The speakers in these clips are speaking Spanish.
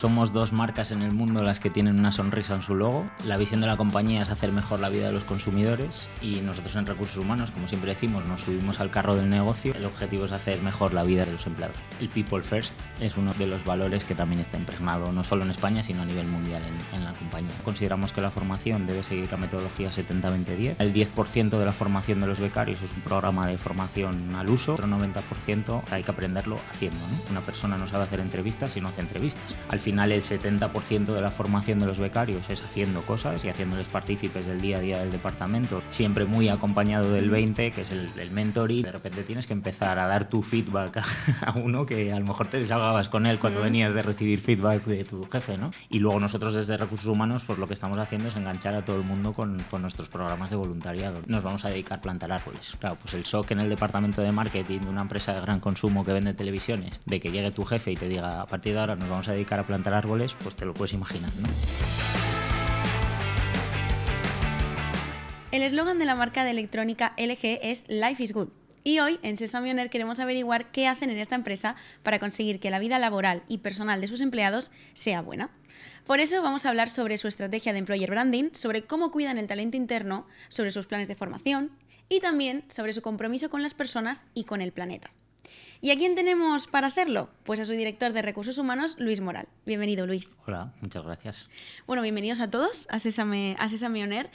Somos dos marcas en el mundo las que tienen una sonrisa en su logo. La visión de la compañía es hacer mejor la vida de los consumidores y nosotros en Recursos Humanos, como siempre decimos, nos subimos al carro del negocio. El objetivo es hacer mejor la vida de los empleados. El People First es uno de los valores que también está impregnado no solo en España, sino a nivel mundial en la compañía. Consideramos que la formación debe seguir la metodología 70-20-10. El 10% de la formación de los becarios es un programa de formación al uso. Otro 90% hay que aprenderlo haciendo, ¿no? Una persona no sabe hacer entrevistas si no hace entrevistas. Al final el 70% de la formación de los becarios es haciendo cosas y haciéndoles partícipes del día a día del departamento, siempre muy acompañado del 20%, que es el mentoring. De repente tienes que empezar a dar tu feedback a uno que a lo mejor te desahogabas con él cuando venías de recibir feedback de tu jefe, ¿no? Y luego nosotros desde Recursos Humanos pues lo que estamos haciendo es enganchar a todo el mundo con nuestros programas de voluntariado. Nos vamos a dedicar a plantar árboles. Claro, pues el shock en el departamento de marketing de una empresa de gran consumo que vende televisiones, de que llegue tu jefe y te diga a partir de ahora nos vamos a dedicar a plantar árboles, pues te lo puedes imaginar, ¿no? El eslogan de la marca de electrónica LG es Life is Good. Y hoy en Sesame On Air queremos averiguar qué hacen en esta empresa para conseguir que la vida laboral y personal de sus empleados sea buena. Por eso vamos a hablar sobre su estrategia de employer branding, sobre cómo cuidan el talento interno, sobre sus planes de formación y también sobre su compromiso con las personas y con el planeta. ¿Y a quién tenemos para hacerlo? Pues a su director de Recursos Humanos, Luis Moral. Bienvenido, Luis. Hola, muchas gracias. Bueno, bienvenidos a todos a Sesame On Air.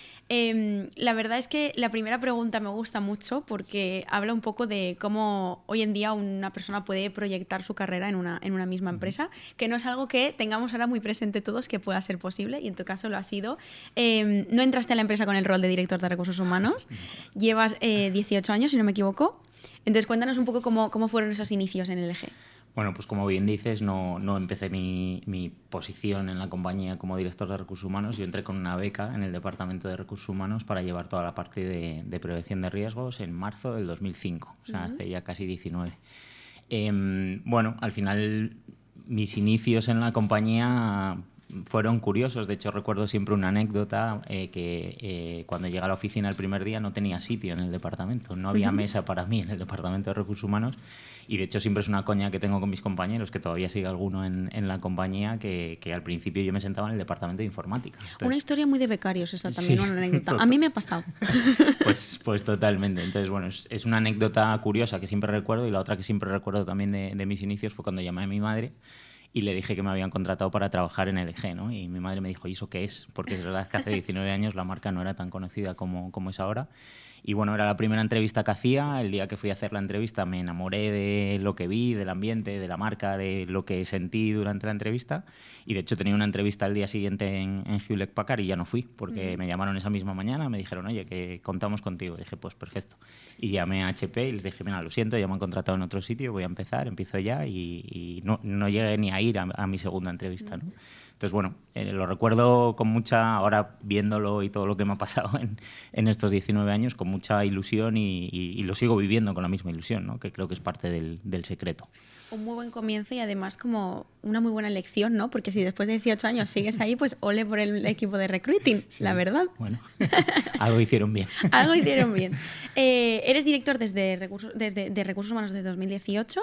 La verdad es que la primera pregunta me gusta mucho porque habla un poco de cómo hoy en día una persona puede proyectar su carrera en una misma empresa, que no es algo que tengamos ahora muy presente todos que pueda ser posible, y en tu caso lo ha sido. No entraste a la empresa con el rol de director de Recursos Humanos, llevas 18 años, si no me equivoco. Entonces, cuéntanos un poco cómo fueron esos inicios en LG. Bueno, pues como bien dices, no empecé mi posición en la compañía como director de Recursos Humanos. Yo entré con una beca en el Departamento de Recursos Humanos para llevar toda la parte de prevención de riesgos en marzo del 2005, o sea, hace ya casi 19. Bueno, al final mis inicios en la compañía fueron curiosos. De hecho, recuerdo siempre una anécdota que cuando llegué a la oficina el primer día no tenía sitio en el departamento, no había mesa para mí en el Departamento de Recursos Humanos, y de hecho siempre es una coña que tengo con mis compañeros, que todavía sigue alguno en la compañía, que al principio yo me sentaba en el Departamento de Informática. Entonces, una historia muy de becarios esa también, sí, una anécdota. A mí me ha pasado. Pues totalmente. Entonces, bueno, es una anécdota curiosa que siempre recuerdo, y la otra que siempre recuerdo también de mis inicios fue cuando llamé a mi madre y le dije que me habían contratado para trabajar en LG, ¿no? Y mi madre me dijo, ¿y eso qué es? Porque es verdad que hace 19 años la marca no era tan conocida como es ahora. Y bueno, era la primera entrevista que hacía. El día que fui a hacer la entrevista me enamoré de lo que vi, del ambiente, de la marca, de lo que sentí durante la entrevista. Y de hecho tenía una entrevista al día siguiente en Hewlett Packard y ya no fui, porque me llamaron esa misma mañana, me dijeron, oye, que contamos contigo. Dije, pues perfecto. Y llamé a HP y les dije, mira, lo siento, ya me han contratado en otro sitio, voy a empezar, empiezo ya, y no llegué ni a ir a mi segunda entrevista, ¿no? Entonces, bueno, lo recuerdo con mucha, ahora viéndolo y todo lo que me ha pasado en estos 19 años, con mucha ilusión, y lo sigo viviendo con la misma ilusión, ¿no? Que creo que es parte del secreto. Un muy buen comienzo y además como una muy buena lección, ¿no? Porque si después de 18 años sigues ahí, pues ole por el equipo de recruiting, sí, la verdad. Bueno, algo hicieron bien. Algo hicieron bien. Eres director de Recursos Humanos desde 2018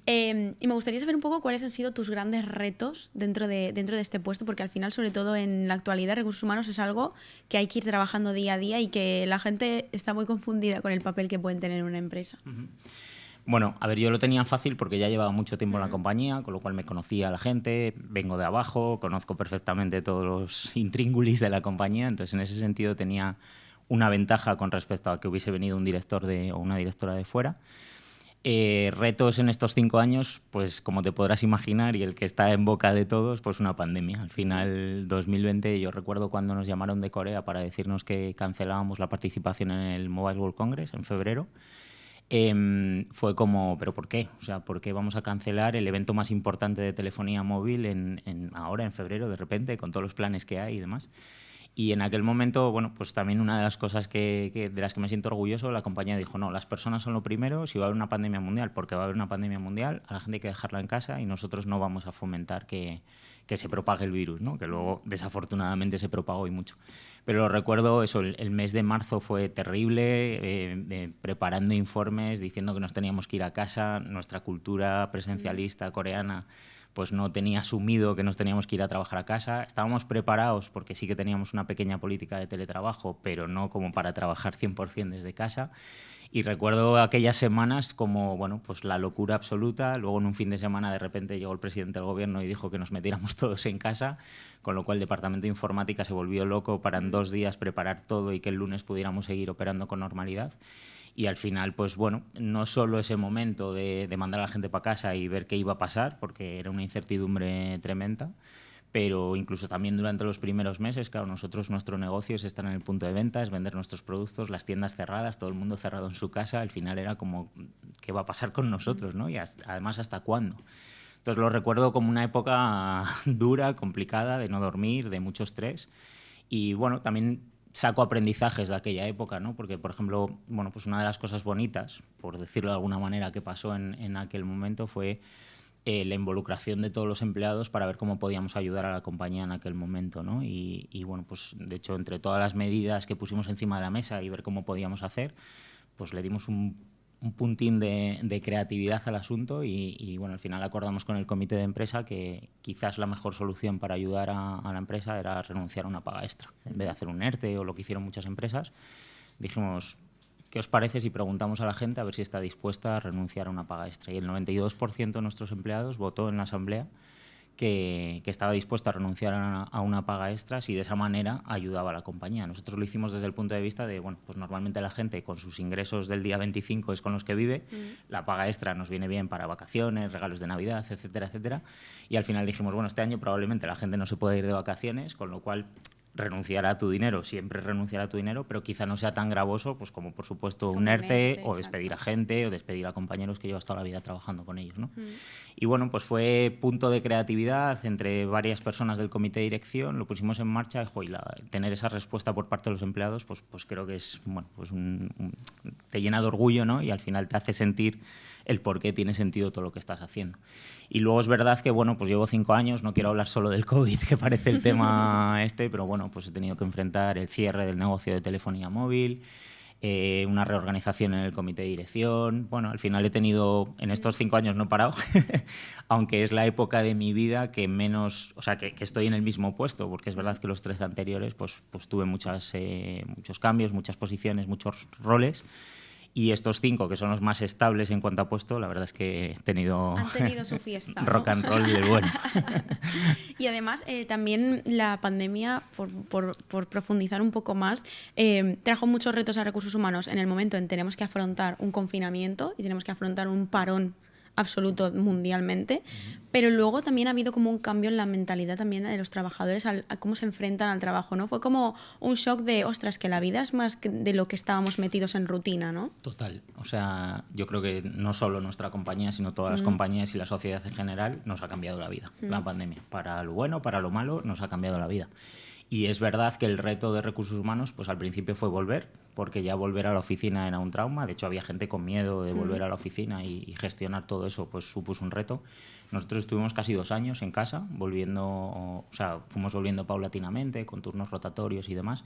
y me gustaría saber un poco cuáles han sido tus grandes retos dentro de este puesto, porque al final, sobre todo en la actualidad, Recursos Humanos es algo que hay que ir trabajando día a día y que la gente está muy confundida con el papel que pueden tener en una empresa. Bueno, a ver, yo lo tenía fácil porque ya llevaba mucho tiempo en la compañía, con lo cual me conocía a la gente, vengo de abajo, conozco perfectamente todos los intríngulis de la compañía, entonces en ese sentido tenía una ventaja con respecto a que hubiese venido un director o una directora de fuera. Retos en estos 5 años, pues como te podrás imaginar, y el que está en boca de todos, pues una pandemia. Al final, 2020, yo recuerdo cuando nos llamaron de Corea para decirnos que cancelábamos la participación en el Mobile World Congress en febrero. Fue como, ¿pero por qué? O sea, ¿por qué vamos a cancelar el evento más importante de telefonía móvil ahora en febrero, de repente, con todos los planes que hay y demás? Y en aquel momento, bueno, pues también una de las cosas de las que me siento orgulloso, la compañía dijo, no, las personas son lo primero, si va a haber una pandemia mundial, porque va a haber una pandemia mundial, a la gente hay que dejarla en casa y nosotros no vamos a fomentar que se propague el virus, ¿no? Que luego desafortunadamente se propagó y mucho. Pero lo recuerdo, eso, el mes de marzo fue terrible, preparando informes, diciendo que nos teníamos que ir a casa, nuestra cultura presencialista coreana pues no tenía asumido que nos teníamos que ir a trabajar a casa. Estábamos preparados porque sí que teníamos una pequeña política de teletrabajo, pero no como para trabajar 100% desde casa. Y recuerdo aquellas semanas como, bueno, pues la locura absoluta. Luego en un fin de semana de repente llegó el presidente del gobierno y dijo que nos metiéramos todos en casa, con lo cual el departamento de informática se volvió loco para en 2 días preparar todo y que el lunes pudiéramos seguir operando con normalidad. Y al final, pues bueno, no solo ese momento de mandar a la gente para casa y ver qué iba a pasar, porque era una incertidumbre tremenda, pero incluso también durante los primeros meses, claro, nuestro negocio es estar en el punto de venta, es vender nuestros productos, las tiendas cerradas, todo el mundo cerrado en su casa, al final era como, ¿qué va a pasar con nosotros, no? Y además, ¿hasta cuándo? Entonces lo recuerdo como una época dura, complicada, de no dormir, de mucho estrés, y bueno, también saco aprendizajes de aquella época, ¿no? Porque, por ejemplo, bueno, pues una de las cosas bonitas, por decirlo de alguna manera, que pasó en aquel momento fue la involucración de todos los empleados para ver cómo podíamos ayudar a la compañía en aquel momento, ¿no? Y bueno, pues de hecho, entre todas las medidas que pusimos encima de la mesa y ver cómo podíamos hacer, pues le dimos un puntín de creatividad al asunto y bueno, al final acordamos con el comité de empresa que quizás la mejor solución para ayudar a la empresa era renunciar a una paga extra. En vez de hacer un ERTE o lo que hicieron muchas empresas, dijimos, ¿qué os parece si preguntamos a la gente a ver si está dispuesta a renunciar a una paga extra? Y el 92% de nuestros empleados votó en la asamblea que estaba dispuesta a renunciar a una paga extra si de esa manera ayudaba a la compañía. Nosotros lo hicimos desde el punto de vista de, bueno, pues normalmente la gente con sus ingresos del día 25 es con los que vive, la paga extra nos viene bien para vacaciones, regalos de Navidad, etcétera, etcétera, y al final dijimos, bueno, este año probablemente la gente no se puede ir de vacaciones, con lo cual renunciar a tu dinero, siempre renunciar a tu dinero, pero quizá no sea tan gravoso pues como, por supuesto, un ERTE o despedir a gente o despedir a compañeros que llevas toda la vida trabajando con ellos, ¿no? Y bueno, pues fue punto de creatividad entre varias personas del comité de dirección, lo pusimos en marcha y tener esa respuesta por parte de los empleados, pues creo que es, bueno, pues te llena de orgullo, ¿no? Y al final te hace sentir el por qué tiene sentido todo lo que estás haciendo. Y luego es verdad que, bueno, pues llevo 5 años, no quiero hablar solo del COVID, que parece el tema pero bueno, pues he tenido que enfrentar el cierre del negocio de telefonía móvil, una reorganización en el comité de dirección. Bueno, al final he tenido, en estos 5 años no he parado, aunque es la época de mi vida que menos, o sea, que estoy en el mismo puesto, porque es verdad que los 13 anteriores pues tuve muchos cambios, muchas posiciones, muchos roles. Y estos 5, que son los más estables en cuanto a puesto, la verdad es que han tenido su fiesta, ¿no? Rock and roll del bueno. Y además, también la pandemia, por profundizar un poco más, trajo muchos retos a recursos humanos en el momento en que tenemos que afrontar un confinamiento y tenemos que afrontar un parón absoluto mundialmente, pero luego también ha habido como un cambio en la mentalidad también de los trabajadores a cómo se enfrentan al trabajo, ¿no? Fue como un shock de, ostras, que la vida es más de lo que estábamos metidos en rutina, ¿no? Total. O sea, yo creo que no solo nuestra compañía, sino todas las compañías y la sociedad en general nos ha cambiado la vida, la pandemia. Para lo bueno, para lo malo, nos ha cambiado la vida. Y es verdad que el reto de recursos humanos, pues al principio fue volver, porque ya volver a la oficina era un trauma. De hecho, había gente con miedo de volver a la oficina y gestionar todo eso, pues supuso un reto. Nosotros estuvimos casi 2 años en casa, fuimos volviendo paulatinamente, con turnos rotatorios y demás.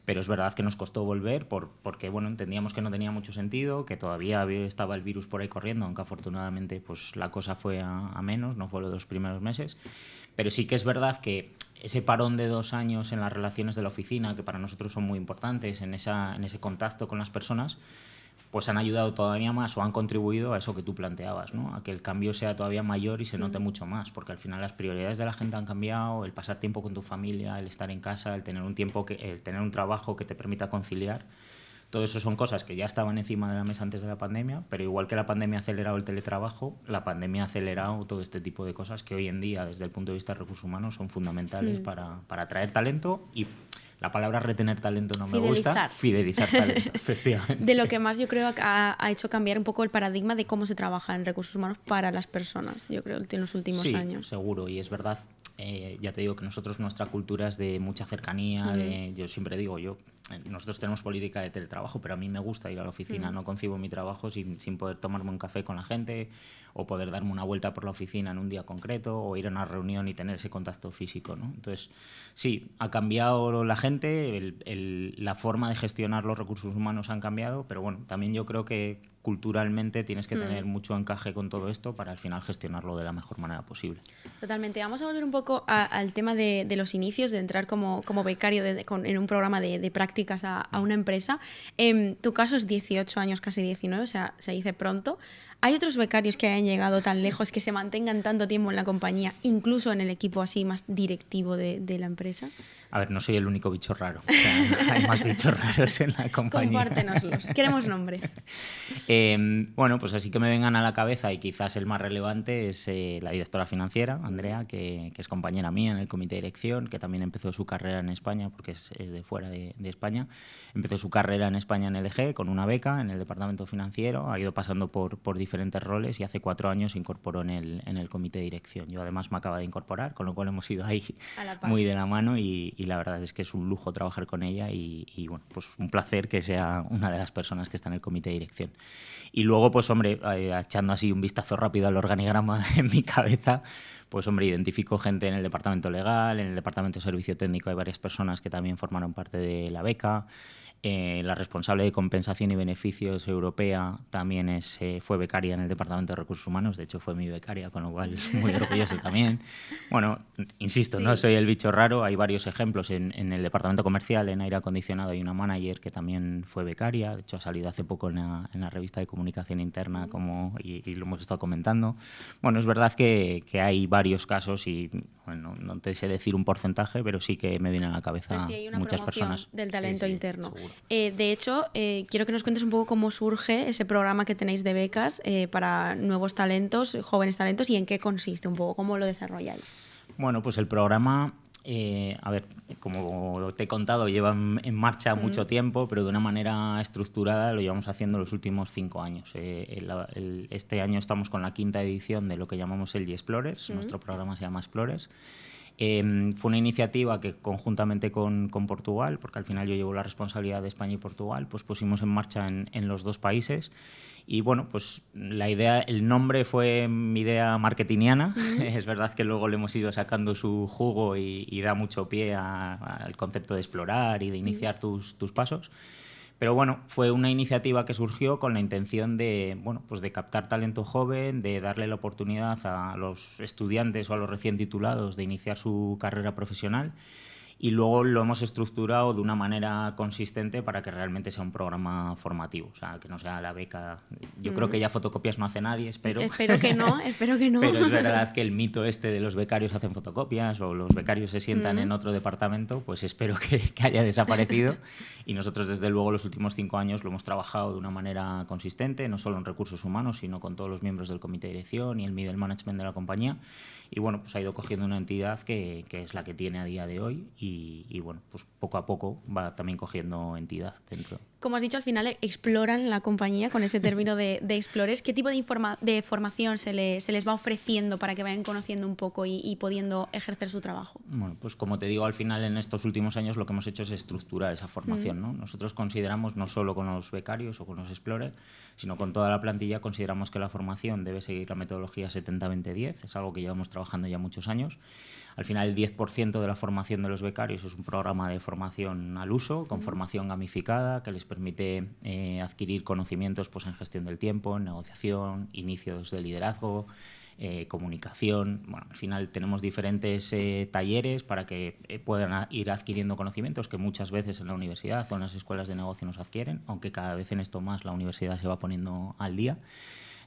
Pero es verdad que nos costó volver porque bueno, entendíamos que no tenía mucho sentido, que todavía estaba el virus por ahí corriendo, aunque afortunadamente pues, la cosa fue a menos, no fue lo de los primeros meses. Pero sí que es verdad que ese parón de 2 años en las relaciones de la oficina, que para nosotros son muy importantes, en ese contacto con las personas, pues han ayudado todavía más o han contribuido a eso que tú planteabas, ¿no? A que el cambio sea todavía mayor y se note mucho más, porque al final las prioridades de la gente han cambiado, el pasar tiempo con tu familia, el estar en casa, el tener un trabajo que te permita conciliar. Todo eso son cosas que ya estaban encima de la mesa antes de la pandemia, pero igual que la pandemia ha acelerado el teletrabajo, la pandemia ha acelerado todo este tipo de cosas que hoy en día, desde el punto de vista de recursos humanos, son fundamentales para atraer talento y... La palabra retener talento no me gusta. Fidelizar talento, efectivamente. De lo que más yo creo que ha hecho cambiar un poco el paradigma de cómo se trabaja en recursos humanos para las personas, yo creo, en los últimos años. Sí, seguro. Y es verdad, ya te digo que nosotros nuestra cultura es de mucha cercanía. Yo siempre digo, nosotros tenemos política de teletrabajo, pero a mí me gusta ir a la oficina. No concibo mi trabajo sin poder tomarme un café con la gente o poder darme una vuelta por la oficina en un día concreto o ir a una reunión y tener ese contacto físico, ¿no? Entonces, sí, ha cambiado la gente, la forma de gestionar los recursos humanos han cambiado, pero bueno, también yo creo que culturalmente tienes que tener mucho encaje con todo esto para al final gestionarlo de la mejor manera posible. Totalmente. Vamos a volver un poco al tema de los inicios, de entrar como becario en un programa de prácticas a una empresa. Tu caso es 18 años, casi 19, o sea, se dice pronto. ¿Hay otros becarios que hayan llegado tan lejos, que se mantengan tanto tiempo en la compañía, incluso en el equipo así más directivo de la empresa? A ver, no soy el único bicho raro. O sea, hay más bichos raros en la compañía. Compártenoslos. Queremos nombres. Bueno, pues así que me vengan a la cabeza, y quizás el más relevante es la directora financiera, Andrea, que es compañera mía en el comité de dirección, que también empezó su carrera en España, porque es de fuera de España. Empezó su carrera en España en LG con una beca en el departamento financiero, ha ido pasando por diferentes roles y hace 4 años se incorporó en el comité de dirección. Yo además me acaba de incorporar, con lo cual hemos ido ahí muy de la mano y la verdad es que es un lujo trabajar con ella y bueno, pues un placer que sea una de las personas que está en el comité de dirección. Y luego, pues hombre, echando así un vistazo rápido al organigrama en mi cabeza, pues hombre, identifico gente en el departamento legal, en el departamento de servicio técnico hay varias personas que también formaron parte de la beca. La responsable de compensación y beneficios europea también fue becaria en el Departamento de Recursos Humanos, de hecho fue mi becaria, con lo cual muy orgulloso también. Bueno, insisto, no soy el bicho raro, hay varios ejemplos en el Departamento Comercial, en aire acondicionado, hay una manager que también fue becaria, de hecho ha salido hace poco en la revista de comunicación interna y lo hemos estado comentando. Bueno, es verdad que hay varios casos y bueno, no te sé decir un porcentaje, pero sí que me vienen a la cabeza muchas personas. Del talento interno. Seguro. De hecho, quiero que nos cuentes un poco cómo surge ese programa que tenéis de becas para nuevos talentos, jóvenes talentos, y en qué consiste un poco, cómo lo desarrolláis. Bueno, pues el programa, a ver, como te he contado, lleva en marcha mucho tiempo, pero de una manera estructurada lo llevamos haciendo los últimos 5 años. Este año estamos con la 5ª edición de lo que llamamos el Explorers, nuestro programa se llama Explorers. Fue una iniciativa que conjuntamente con Portugal, porque al final yo llevo la responsabilidad de España y Portugal, pues pusimos en marcha en los 2 países. Y bueno, pues la idea, el nombre fue mi idea marketingiana. Es verdad que luego le hemos ido sacando su jugo y da mucho pie al concepto de explorar y de iniciar tus pasos. Pero bueno, fue una iniciativa que surgió con la intención de, bueno, pues de captar talento joven, de darle la oportunidad a los estudiantes o a los recién titulados de iniciar su carrera profesional. Y luego lo hemos estructurado de una manera consistente para que realmente sea un programa formativo, o sea, que no sea la beca. Yo creo que ya fotocopias no hace nadie, espero. Espero que no. Pero es verdad que el mito este de los becarios hacen fotocopias o los becarios se sientan en otro departamento, pues espero que haya desaparecido. Y nosotros, desde luego, los últimos 5 años lo hemos trabajado de una manera consistente, no solo en recursos humanos, sino con todos los miembros del comité de dirección y el middle management de la compañía. Y bueno, pues ha ido cogiendo una entidad que es la que tiene a día de hoy y bueno, pues poco a poco va también cogiendo entidad dentro. Como has dicho, al final exploran la compañía con ese término de explores. ¿Qué tipo de formación se les va ofreciendo para que vayan conociendo un poco y pudiendo ejercer su trabajo? Bueno, pues como te digo, al final en estos últimos años lo que hemos hecho es estructurar esa formación, ¿no? Nosotros consideramos, no solo con los becarios o con los explorers, sino con toda la plantilla, consideramos que la formación debe seguir la metodología 70-20-10, es algo que llevamos trabajando ya muchos años. Al final el 10% de la formación de los becarios es un programa de formación al uso, con formación gamificada, que les permite adquirir conocimientos pues, en gestión del tiempo, en negociación, inicios de liderazgo, comunicación. Bueno, al final tenemos diferentes talleres para que puedan ir adquiriendo conocimientos que muchas veces en la universidad o en las escuelas de negocio nos adquieren, aunque cada vez en esto más la universidad se va poniendo al día.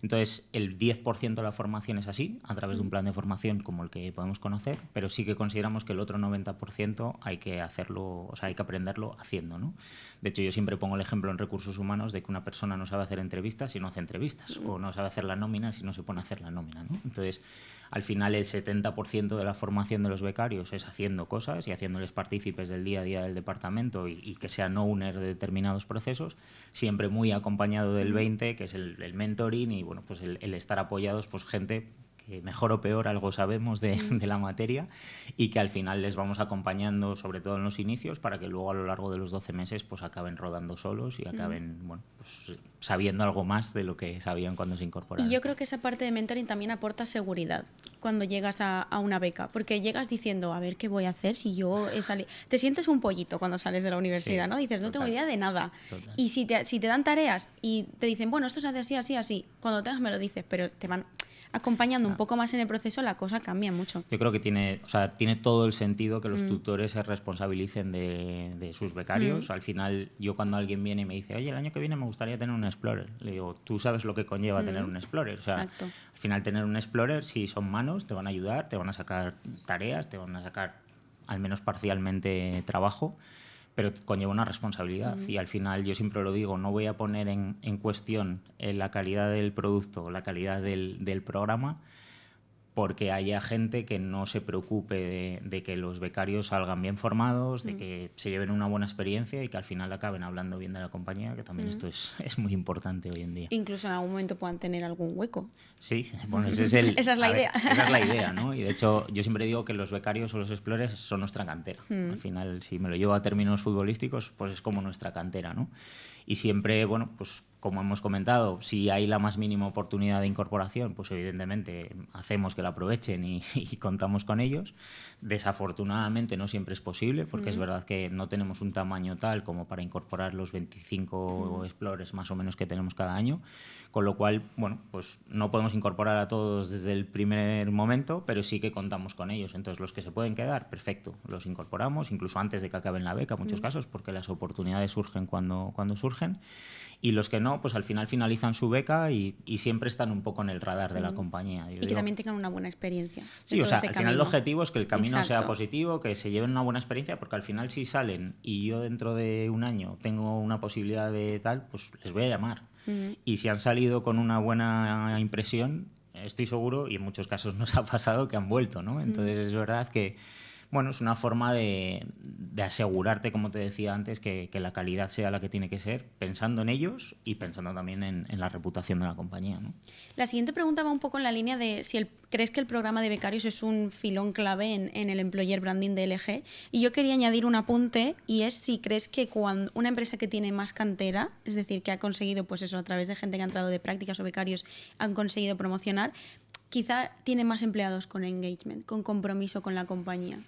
Entonces, el 10% de la formación es así, a través de un plan de formación como el que podemos conocer, pero sí que consideramos que el otro 90% hay que hacerlo, o sea, hay que aprenderlo haciendo, ¿no? De hecho, yo siempre pongo el ejemplo en recursos humanos de que una persona no sabe hacer entrevistas si no hace entrevistas, o no sabe hacer la nómina si no se pone a hacer la nómina, ¿no? Entonces, al final, el 70% de la formación de los becarios es haciendo cosas y haciéndoles partícipes del día a día del departamento y que sean owner de determinados procesos, siempre muy acompañado del 20%, que es el mentoring y bueno, pues el estar apoyados, pues gente que mejor o peor algo sabemos de la materia y que al final les vamos acompañando, sobre todo en los inicios, para que luego a lo largo de los 12 meses pues acaben rodando solos y acaben bueno, pues, sabiendo algo más de lo que sabían cuando se incorporaron. Y yo creo que esa parte de mentoring también aporta seguridad cuando llegas a una beca, porque llegas diciendo, a ver, ¿qué voy a hacer si yo he salido? Te sientes un pollito cuando sales de la universidad, Sí, ¿no? Dices, no total. tengo idea de nada. Total. Y si te dan tareas y te dicen, bueno, esto se hace así, así, así, cuando tengas me lo dices, pero te van acompañando un poco más en el proceso, la cosa cambia mucho. Yo creo que tiene todo el sentido que los tutores se responsabilicen de sus becarios. Al final, yo cuando alguien viene y me dice, oye, el año que viene me gustaría tener un Explorer, le digo, tú sabes lo que conlleva tener un Explorer. O sea, Exacto. al final tener un Explorer, si son manos, te van a ayudar, te van a sacar tareas, te van a sacar al menos parcialmente trabajo, pero conlleva una responsabilidad y al final yo siempre lo digo, no voy a poner en cuestión la calidad del producto, la calidad del programa, porque haya gente que no se preocupe de que los becarios salgan bien formados, de que se lleven una buena experiencia y que al final acaben hablando bien de la compañía, que también esto es muy importante hoy en día. Incluso en algún momento puedan tener algún hueco. Sí, bueno, esa es la idea. Esa es la idea, ¿no? Y de hecho yo siempre digo que los becarios o los explorers son nuestra cantera. Al final, si me lo llevo a términos futbolísticos, pues es como nuestra cantera, ¿no? Y siempre, bueno, pues como hemos comentado, si hay la más mínima oportunidad de incorporación, pues evidentemente hacemos que la aprovechen y contamos con ellos. Desafortunadamente no siempre es posible, porque es verdad que no tenemos un tamaño tal como para incorporar los 25 explorers más o menos que tenemos cada año, con lo cual, bueno, pues no podemos incorporar a todos desde el primer momento, pero sí que contamos con ellos. Entonces, los que se pueden quedar, perfecto, los incorporamos, incluso antes de que acaben la beca, en muchos casos, porque las oportunidades surgen cuando surgen. Y los que no, pues al final finalizan su beca y siempre están un poco en el radar de la compañía. Y que también tengan una buena experiencia. Sí, o sea, al final el objetivo es que el camino sea Exacto. positivo, que se lleven una buena experiencia, porque al final si salen y yo dentro de un año tengo una posibilidad de tal, pues les voy a llamar. Y si han salido con una buena impresión, estoy seguro, y en muchos casos nos ha pasado, que han vuelto, ¿no? Entonces es verdad que, bueno, es una forma de asegurarte, como te decía antes, que la calidad sea la que tiene que ser, pensando en ellos y pensando también en la reputación de la compañía, ¿no? La siguiente pregunta va un poco en la línea de si crees que el programa de becarios es un filón clave en el employer branding de LG. Y yo quería añadir un apunte, y es si crees que cuando una empresa que tiene más cantera, es decir, que ha conseguido, pues eso, a través de gente que ha entrado de prácticas o becarios, han conseguido promocionar, quizá tiene más empleados con engagement, con compromiso con la compañía.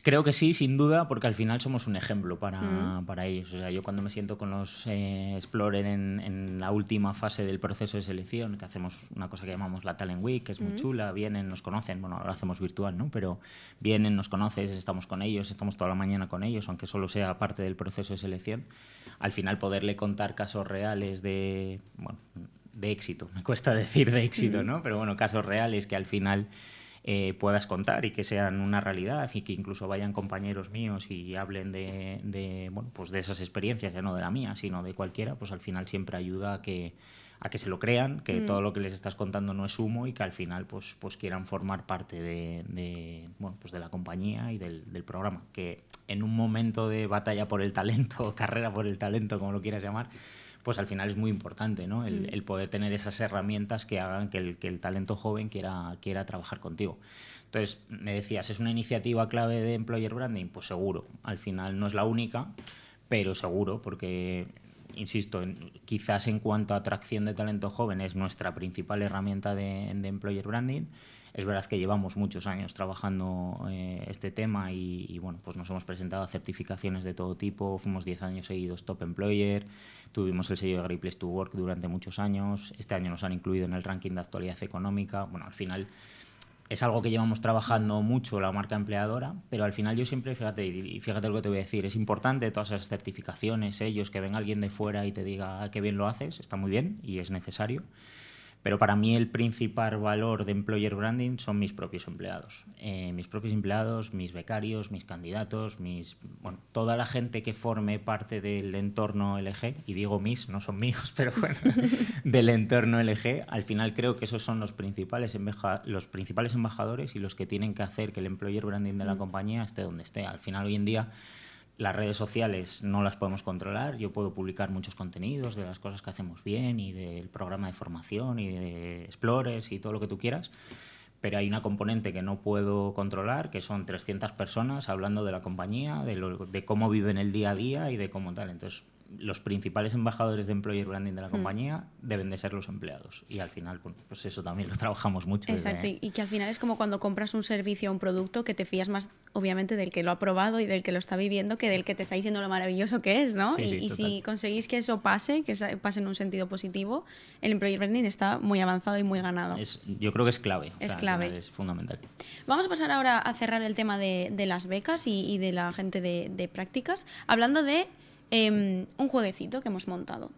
Creo que sí, sin duda, porque al final somos un ejemplo para ellos. O sea, yo cuando me siento con los Explorer en la última fase del proceso de selección, que hacemos una cosa que llamamos la Talent Week, que es muy chula, vienen, nos conocen, bueno, ahora lo hacemos virtual, ¿no? Pero vienen, nos conoces, estamos con ellos, estamos toda la mañana con ellos, aunque solo sea parte del proceso de selección. Al final poderle contar casos reales de éxito, me cuesta decir de éxito, ¿no? Pero bueno, casos reales que al final puedas contar y que sean una realidad y que incluso vayan compañeros míos y hablen de esas experiencias, ya no de la mía, sino de cualquiera, pues al final siempre ayuda a que se lo crean, que todo lo que les estás contando no es humo y que al final pues quieran formar parte de la compañía y del programa, que en un momento de batalla por el talento, carrera por el talento, como lo quieras llamar, pues al final es muy importante, ¿no? El poder tener esas herramientas que hagan que el talento joven quiera trabajar contigo. Entonces, me decías, ¿es una iniciativa clave de Employer Branding? Pues seguro. Al final no es la única, pero seguro, porque, insisto, quizás en cuanto a atracción de talento joven es nuestra principal herramienta de Employer Branding. Es verdad que llevamos muchos años trabajando este tema y bueno, pues nos hemos presentado a certificaciones de todo tipo, fuimos 10 años seguidos Top Employer, tuvimos el sello de Great Place to Work durante muchos años, este año nos han incluido en el ranking de actualidad económica. Bueno, al final es algo que llevamos trabajando mucho la marca empleadora, pero al final yo siempre, fíjate lo que te voy a decir, es importante todas esas certificaciones, sellos, que venga alguien de fuera y te diga qué bien lo haces, está muy bien y es necesario. Pero para mí el principal valor de Employer Branding son mis propios empleados. Mis becarios, mis candidatos, toda la gente que forme parte del entorno LG, y digo mis, no son míos, pero bueno, del entorno LG, al final creo que esos son los principales embajadores y los que tienen que hacer que el Employer Branding de la compañía esté donde esté. Al final hoy en día Las redes sociales no las podemos controlar. Yo puedo publicar muchos contenidos de las cosas que hacemos bien y del programa de formación y de Explores y todo lo que tú quieras, pero hay una componente que no puedo controlar, que son 300 personas hablando de la compañía, de cómo viven el día a día y de cómo tal. Entonces, los principales embajadores de employer branding de la compañía deben de ser los empleados. Y al final, pues eso también lo trabajamos mucho. Exacto, y que al final es como cuando compras un servicio o un producto que te fías más, obviamente, del que lo ha probado y del que lo está viviendo que del que te está diciendo lo maravilloso que es, ¿no? Sí, y si conseguís que eso pase, que pase en un sentido positivo, el employer branding está muy avanzado y muy ganado. Yo creo que es clave. Es clave. Es fundamental. Vamos a pasar ahora a cerrar el tema de las becas y de la gente de prácticas, hablando de un jueguecito que hemos montado,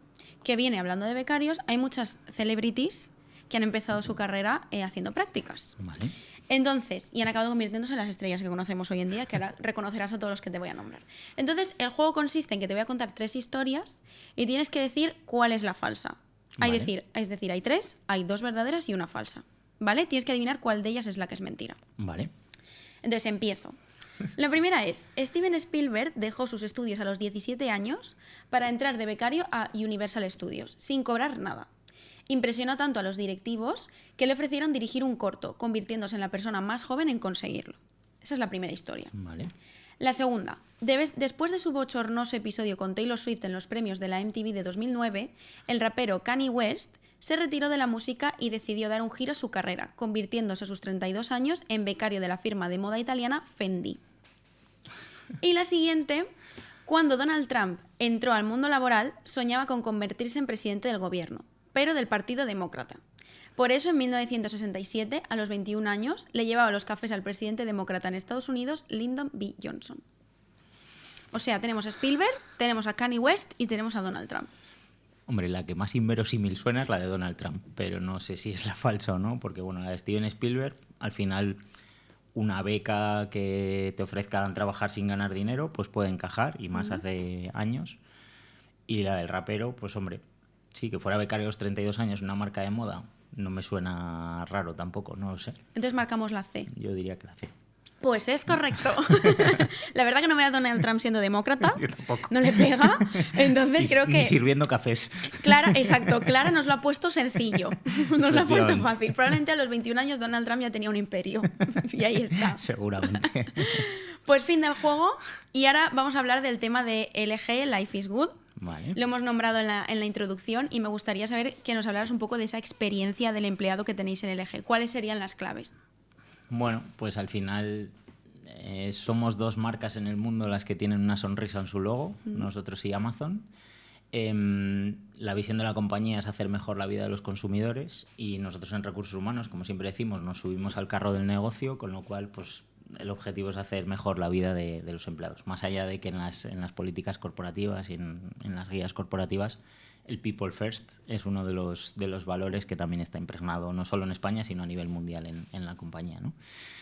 que viene hablando de becarios. Hay muchas celebrities que han empezado su carrera haciendo prácticas. Vale. Entonces, y han acabado convirtiéndose en las estrellas que conocemos hoy en día, que ahora reconocerás a todos los que te voy a nombrar. Entonces, el juego consiste en que te voy a contar 3 historias y tienes que decir cuál es la falsa. Vale. Es decir, hay 3, hay 2 verdaderas y una falsa. ¿Vale? Tienes que adivinar cuál de ellas es la que es mentira. Vale. Entonces, empiezo. La primera es, Steven Spielberg dejó sus estudios a los 17 años para entrar de becario a Universal Studios, sin cobrar nada. Impresionó tanto a los directivos que le ofrecieron dirigir un corto, convirtiéndose en la persona más joven en conseguirlo. Esa es la primera historia. Vale. La segunda, después de su bochornoso episodio con Taylor Swift en los premios de la MTV de 2009, el rapero Kanye West se retiró de la música y decidió dar un giro a su carrera, convirtiéndose a sus 32 años en becario de la firma de moda italiana Fendi. Y la siguiente, cuando Donald Trump entró al mundo laboral, soñaba con convertirse en presidente del gobierno, pero del Partido Demócrata. Por eso, en 1967, a los 21 años, le llevaba los cafés al presidente demócrata en Estados Unidos, Lyndon B. Johnson. O sea, tenemos a Spielberg, tenemos a Kanye West y tenemos a Donald Trump. Hombre, la que más inverosímil suena es la de Donald Trump, pero no sé si es la falsa o no, porque bueno, la de Steven Spielberg, al final, una beca que te ofrezcan trabajar sin ganar dinero, pues puede encajar, y más hace años. Y la del rapero, pues hombre, sí, que fuera becario a los 32 años en una marca de moda, no me suena raro tampoco, no lo sé. Entonces marcamos la C. Yo diría que la C. Pues es correcto. La verdad que no me da Donald Trump siendo demócrata. Yo tampoco. No le pega. Entonces creo que... Ni sirviendo cafés. Clara nos lo ha puesto sencillo. Nos lo ha puesto fácil. Probablemente a los 21 años Donald Trump ya tenía un imperio. Y ahí está. Seguramente. Pues fin del juego. Y ahora vamos a hablar del tema de LG, Life is Good. Vale. Lo hemos nombrado en la introducción y me gustaría saber que nos hablaras un poco de esa experiencia del empleado que tenéis en LG. ¿Cuáles serían las claves? Bueno, pues al final somos 2 marcas en el mundo las que tienen una sonrisa en su logo, nosotros y Amazon. La visión de la compañía es hacer mejor la vida de los consumidores y nosotros en recursos humanos, como siempre decimos, nos subimos al carro del negocio, con lo cual pues el objetivo es hacer mejor la vida de los empleados. Más allá de que en las políticas corporativas y en las guías corporativas el People First es uno de los valores que también está impregnado no solo en España, sino a nivel mundial en la compañía, ¿no?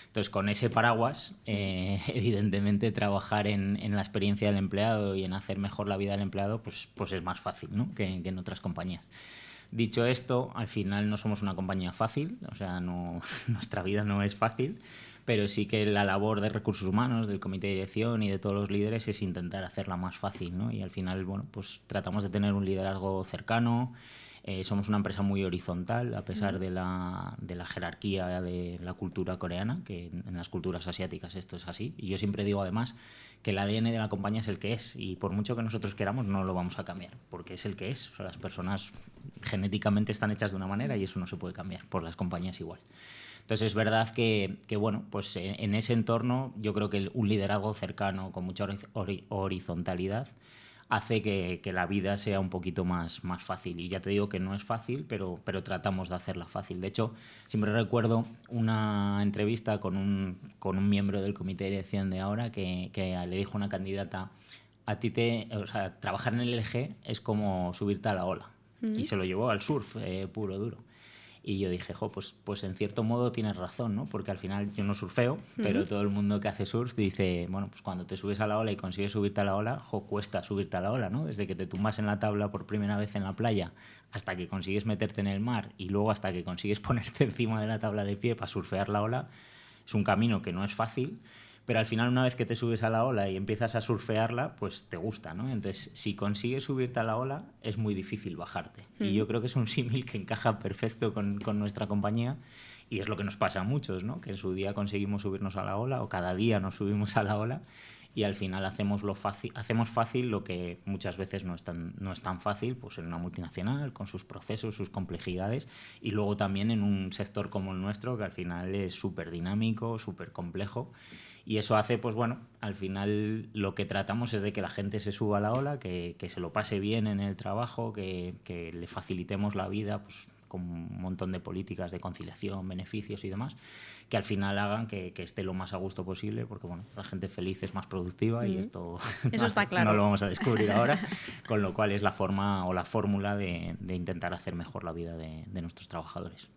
Entonces, con ese paraguas, evidentemente, trabajar en la experiencia del empleado y en hacer mejor la vida del empleado, pues es más fácil, ¿no? que en otras compañías. Dicho esto, al final no somos una compañía fácil, o sea, nuestra vida no es fácil, pero sí que la labor de recursos humanos, del comité de dirección y de todos los líderes es intentar hacerla más fácil, ¿no? Y al final, bueno, pues tratamos de tener un liderazgo cercano. Somos una empresa muy horizontal, a pesar de la jerarquía de la cultura coreana, que en las culturas asiáticas esto es así. Y yo siempre digo, además, que el ADN de la compañía es el que es, y por mucho que nosotros queramos, no lo vamos a cambiar, porque es el que es. O sea, las personas genéticamente están hechas de una manera y eso no se puede cambiar, por las compañías igual. Entonces es verdad que bueno, pues en ese entorno yo creo que un liderazgo cercano, con mucha horizontalidad, hace que la vida sea un poquito más fácil. Y ya te digo que no es fácil, pero tratamos de hacerla fácil. De hecho, siempre recuerdo una entrevista con un miembro del comité de dirección de ahora que le dijo a una candidata: o sea, trabajar en el LG es como subirte a la ola. Y se lo llevó al surf, puro duro. Y yo dije, pues en cierto modo tienes razón, ¿no? Porque al final yo no surfeo, pero todo el mundo que hace surf dice, bueno, pues cuando te subes a la ola y consigues subirte a la ola, cuesta subirte a la ola, ¿no? Desde que te tumbas en la tabla por primera vez en la playa hasta que consigues meterte en el mar y luego hasta que consigues ponerte encima de la tabla de pie para surfear la ola, es un camino que no es fácil, pero al final una vez que te subes a la ola y empiezas a surfearla, pues te gusta, ¿no? Entonces, si consigues subirte a la ola, es muy difícil bajarte. Y yo creo que es un símil que encaja perfecto con nuestra compañía y es lo que nos pasa a muchos, ¿no? Que en su día conseguimos subirnos a la ola o cada día nos subimos a la ola y al final hacemos fácil lo que muchas veces no es tan fácil, pues en una multinacional, con sus procesos, sus complejidades, y luego también en un sector como el nuestro, que al final es súper dinámico, súper complejo, y eso hace, pues bueno, al final lo que tratamos es de que la gente se suba a la ola, que se lo pase bien en el trabajo, que le facilitemos la vida, pues con un montón de políticas de conciliación, beneficios y demás, que al final hagan que esté lo más a gusto posible, porque bueno, la gente feliz es más productiva y esto eso está claro. No lo vamos a descubrir ahora, con lo cual es la forma o la fórmula de intentar hacer mejor la vida de nuestros trabajadores.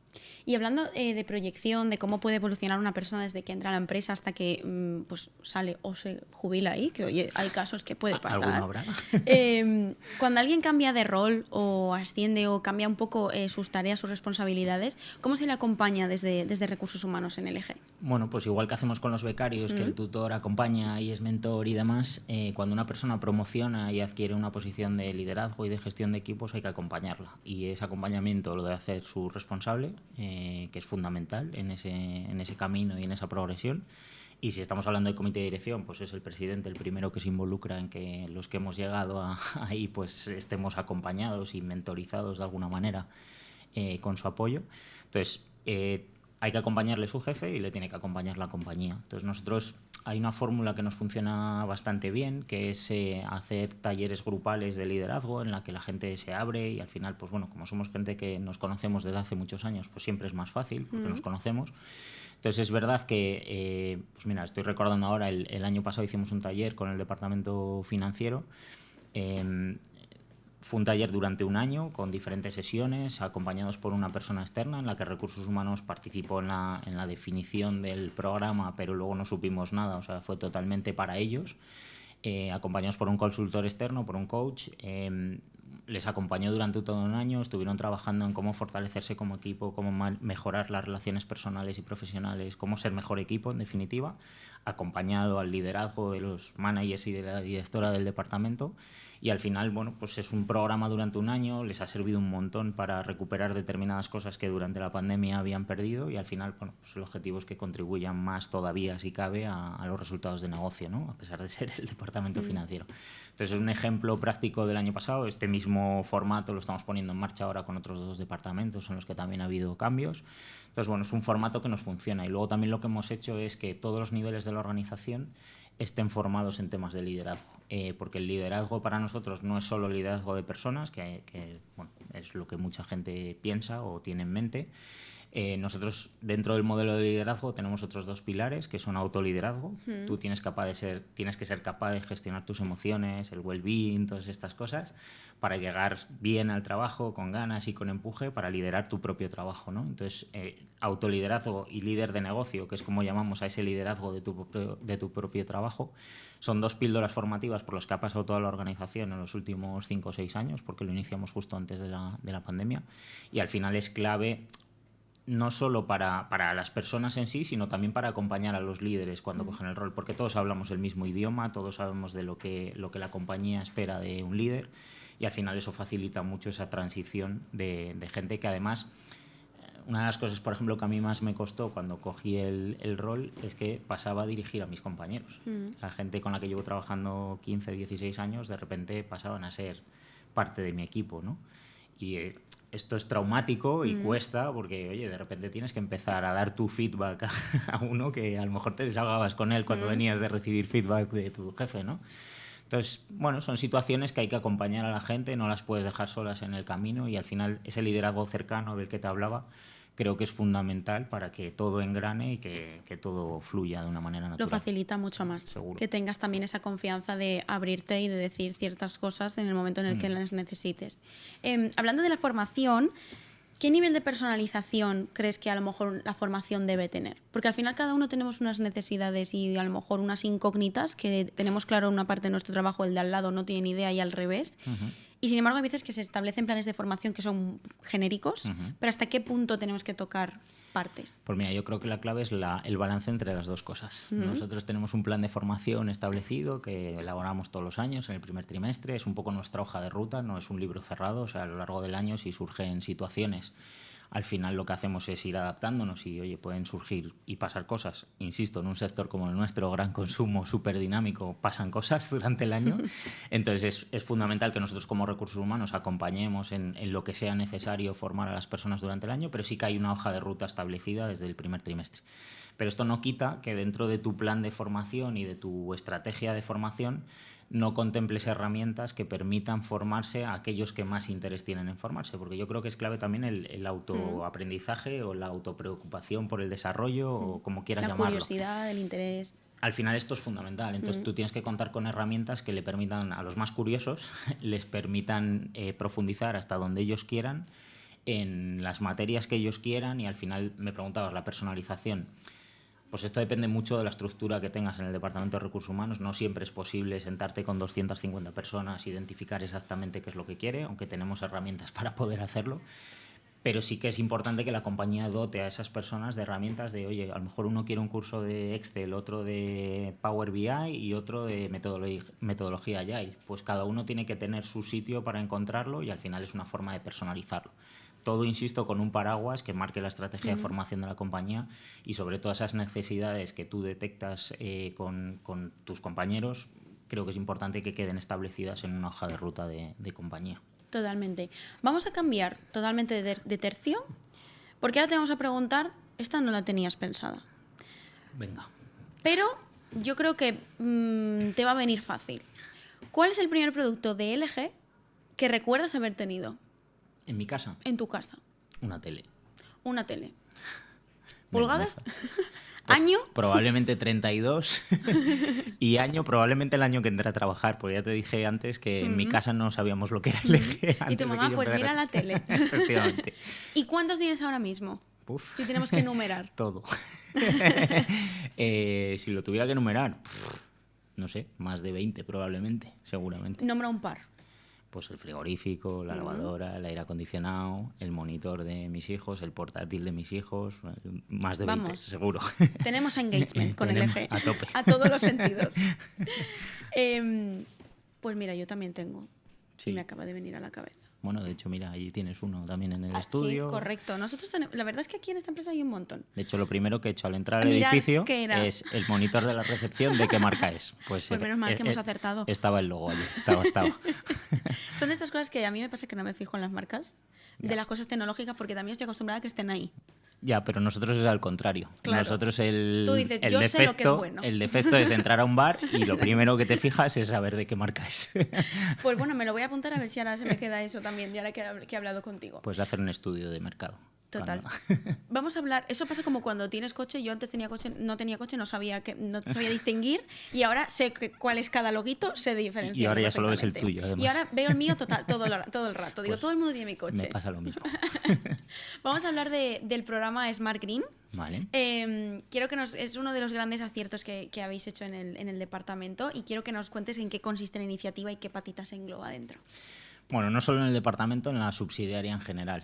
Y hablando de proyección, de cómo puede evolucionar una persona desde que entra a la empresa hasta que pues sale o se jubila ahí, que oye, hay casos que puede pasar. ¿Alguna habrá? Cuando alguien cambia de rol o asciende o cambia un poco sus tareas, sus responsabilidades, ¿cómo se le acompaña desde Recursos Humanos en LG? Bueno, pues igual que hacemos con los becarios, que el tutor acompaña y es mentor y demás, cuando una persona promociona y adquiere una posición de liderazgo y de gestión de equipos hay que acompañarla. Y ese acompañamiento lo debe hacer su responsable, que es fundamental en ese camino y en esa progresión. Y si estamos hablando de comité de dirección, pues es el presidente el primero que se involucra en que los que hemos llegado ahí pues estemos acompañados y mentorizados de alguna manera con su apoyo. Entonces, hay que acompañarle su jefe y le tiene que acompañar la compañía. Entonces, nosotros hay una fórmula que nos funciona bastante bien, que es hacer talleres grupales de liderazgo en la que la gente se abre y al final, pues bueno, como somos gente que nos conocemos desde hace muchos años, pues siempre es más fácil porque nos conocemos. Entonces es verdad que, pues mira, estoy recordando ahora, el año pasado hicimos un taller con el departamento financiero. Fue un taller durante un año con diferentes sesiones acompañados por una persona externa en la que Recursos Humanos participó en la definición del programa, pero luego no supimos nada, o sea, fue totalmente para ellos. Acompañados por un consultor externo, por un coach. Les acompañó durante todo un año, estuvieron trabajando en cómo fortalecerse como equipo, cómo mejorar las relaciones personales y profesionales, cómo ser mejor equipo, en definitiva, acompañado al liderazgo de los managers y de la directora del departamento. Y al final, bueno, pues es un programa durante un año, les ha servido un montón para recuperar determinadas cosas que durante la pandemia habían perdido y al final, bueno, pues el objetivo es que contribuyan más todavía, si cabe, a los resultados de negocio, ¿no? A pesar de ser el departamento financiero. Entonces es un ejemplo práctico del año pasado. Este mismo formato lo estamos poniendo en marcha ahora con otros 2 departamentos en los que también ha habido cambios. Entonces, bueno, es un formato que nos funciona y luego también lo que hemos hecho es que todos los niveles de la organización estén formados en temas de liderazgo, porque el liderazgo para nosotros no es solo liderazgo de personas, que bueno, es lo que mucha gente piensa o tiene en mente. Nosotros dentro del modelo de liderazgo tenemos otros 2 pilares que son autoliderazgo. Tú tienes que ser capaz de gestionar tus emociones, el well-being, todas estas cosas para llegar bien al trabajo con ganas y con empuje para liderar tu propio trabajo, ¿no? Entonces, autoliderazgo y líder de negocio, que es como llamamos a ese liderazgo de tu propio trabajo, son 2 píldoras formativas por las que ha pasado toda la organización en los últimos 5 o 6 años, porque lo iniciamos justo antes de la pandemia, y al final es clave no solo para las personas en sí, sino también para acompañar a los líderes cuando cogen el rol, porque todos hablamos el mismo idioma, todos sabemos de lo que la compañía espera de un líder y al final eso facilita mucho esa transición de gente que además, una de las cosas, por ejemplo, que a mí más me costó cuando cogí el rol es que pasaba a dirigir a mis compañeros. La gente con la que llevo trabajando 15, 16 años, de repente pasaban a ser parte de mi equipo, ¿no? Y esto es traumático y cuesta porque, oye, de repente tienes que empezar a dar tu feedback a uno que a lo mejor te desahogabas con él cuando venías de recibir feedback de tu jefe, ¿no? Entonces, bueno, son situaciones que hay que acompañar a la gente, no las puedes dejar solas en el camino y al final ese liderazgo cercano del que te hablaba creo que es fundamental para que todo engrane y que todo fluya de una manera natural. Lo facilita mucho más. Seguro. Que tengas también esa confianza de abrirte y de decir ciertas cosas en el momento en el que las necesites. Hablando de la formación, ¿qué nivel de personalización crees que a lo mejor la formación debe tener? Porque al final cada uno tenemos unas necesidades y a lo mejor unas incógnitas que tenemos claro en una parte de nuestro trabajo, el de al lado no tiene ni idea y al revés. Y sin embargo hay veces que se establecen planes de formación que son genéricos, pero ¿hasta qué punto tenemos que tocar partes? Pues mira, yo creo que la clave es el balance entre las dos cosas. Nosotros tenemos un plan de formación establecido que elaboramos todos los años en el primer trimestre. Es un poco nuestra hoja de ruta, no es un libro cerrado. O sea, a lo largo del año, si surgen situaciones, al final lo que hacemos es ir adaptándonos y, oye, pueden surgir y pasar cosas. Insisto, en un sector como el nuestro, gran consumo, súper dinámico, pasan cosas durante el año. Entonces es fundamental que nosotros como recursos humanos acompañemos en lo que sea necesario formar a las personas durante el año, pero sí que hay una hoja de ruta establecida desde el primer trimestre. Pero esto no quita que dentro de tu plan de formación y de tu estrategia de formación no contemples herramientas que permitan formarse a aquellos que más interés tienen en formarse, porque yo creo que es clave también el autoaprendizaje o la autopreocupación por el desarrollo o como quieras llamarlo. La curiosidad, el interés. Al final esto es fundamental, entonces tú tienes que contar con herramientas que le permitan a los más curiosos, les permitan profundizar hasta donde ellos quieran, en las materias que ellos quieran, y al final me preguntabas la personalización. Pues esto depende mucho de la estructura que tengas en el Departamento de Recursos Humanos. No siempre es posible sentarte con 250 personas, identificar exactamente qué es lo que quiere, aunque tenemos herramientas para poder hacerlo. Pero sí que es importante que la compañía dote a esas personas de herramientas de, oye, a lo mejor uno quiere un curso de Excel, otro de Power BI y otro de metodología Agile. Pues cada uno tiene que tener su sitio para encontrarlo y al final es una forma de personalizarlo. Todo, insisto, con un paraguas que marque la estrategia de formación de la compañía y sobre todas esas necesidades que tú detectas con tus compañeros, creo que es importante que queden establecidas en una hoja de ruta de compañía. Totalmente. Vamos a cambiar totalmente de tercio, porque ahora te vamos a preguntar, esta no la tenías pensada. Venga. Pero yo creo que te va a venir fácil. ¿Cuál es el primer producto de LG que recuerdas haber tenido? ¿En mi casa? En tu casa. Una tele. Una tele. ¿Pulgadas? Pues ¿Año? Probablemente 32 y año probablemente el año que entré a trabajar, porque ya te dije antes que en mi casa no sabíamos lo que era LG. Y tu mamá, pues mira la tele. Efectivamente. ¿Y cuántos tienes ahora mismo? Uf. Si tenemos que enumerar. Todo. Si lo tuviera que enumerar, no sé, más de 20 probablemente, seguramente. Nombra un par. Pues el frigorífico, la lavadora, el aire acondicionado, el monitor de mis hijos, el portátil de mis hijos, más de 20, seguro. Tenemos engagement con LG. A tope. A todos los sentidos. Pues mira, yo también tengo. Sí. Y me acaba de venir a la cabeza. Bueno, de hecho, mira, allí tienes uno también en el estudio. Sí, correcto. Nosotros la verdad es que aquí en esta empresa hay un montón. De hecho, lo primero que he hecho al entrar al edificio es el monitor de la recepción de qué marca es. Pues menos mal que hemos acertado. Estaba el logo allí, estaba. Son de estas cosas que a mí me pasa que no me fijo en las marcas de las cosas tecnológicas porque también estoy acostumbrada a que estén ahí. Ya, pero nosotros es al contrario. Claro. Nosotros Tú dices, yo defecto, sé lo que es bueno. El defecto es entrar a un bar y lo primero que te fijas es saber de qué marca es. Pues bueno, me lo voy a apuntar a ver si ahora se me queda eso también, ya que he hablado contigo. Puedes hacer un estudio de mercado. Total. Vamos a hablar, eso pasa como cuando tienes coche. Yo antes no tenía coche, no sabía distinguir, y ahora sé cuál es cada loguito, sé diferenciar. Y ahora ya solo ves el tuyo, además. Y ahora veo el mío todo el rato. Digo, pues todo el mundo tiene mi coche. Me pasa lo mismo. Vamos a hablar del programa Smart Green. Vale. Quiero que es uno de los grandes aciertos que habéis hecho en el departamento, y quiero que nos cuentes en qué consiste la iniciativa y qué patitas se engloba dentro. Bueno, no solo en el departamento, en la subsidiaria en general.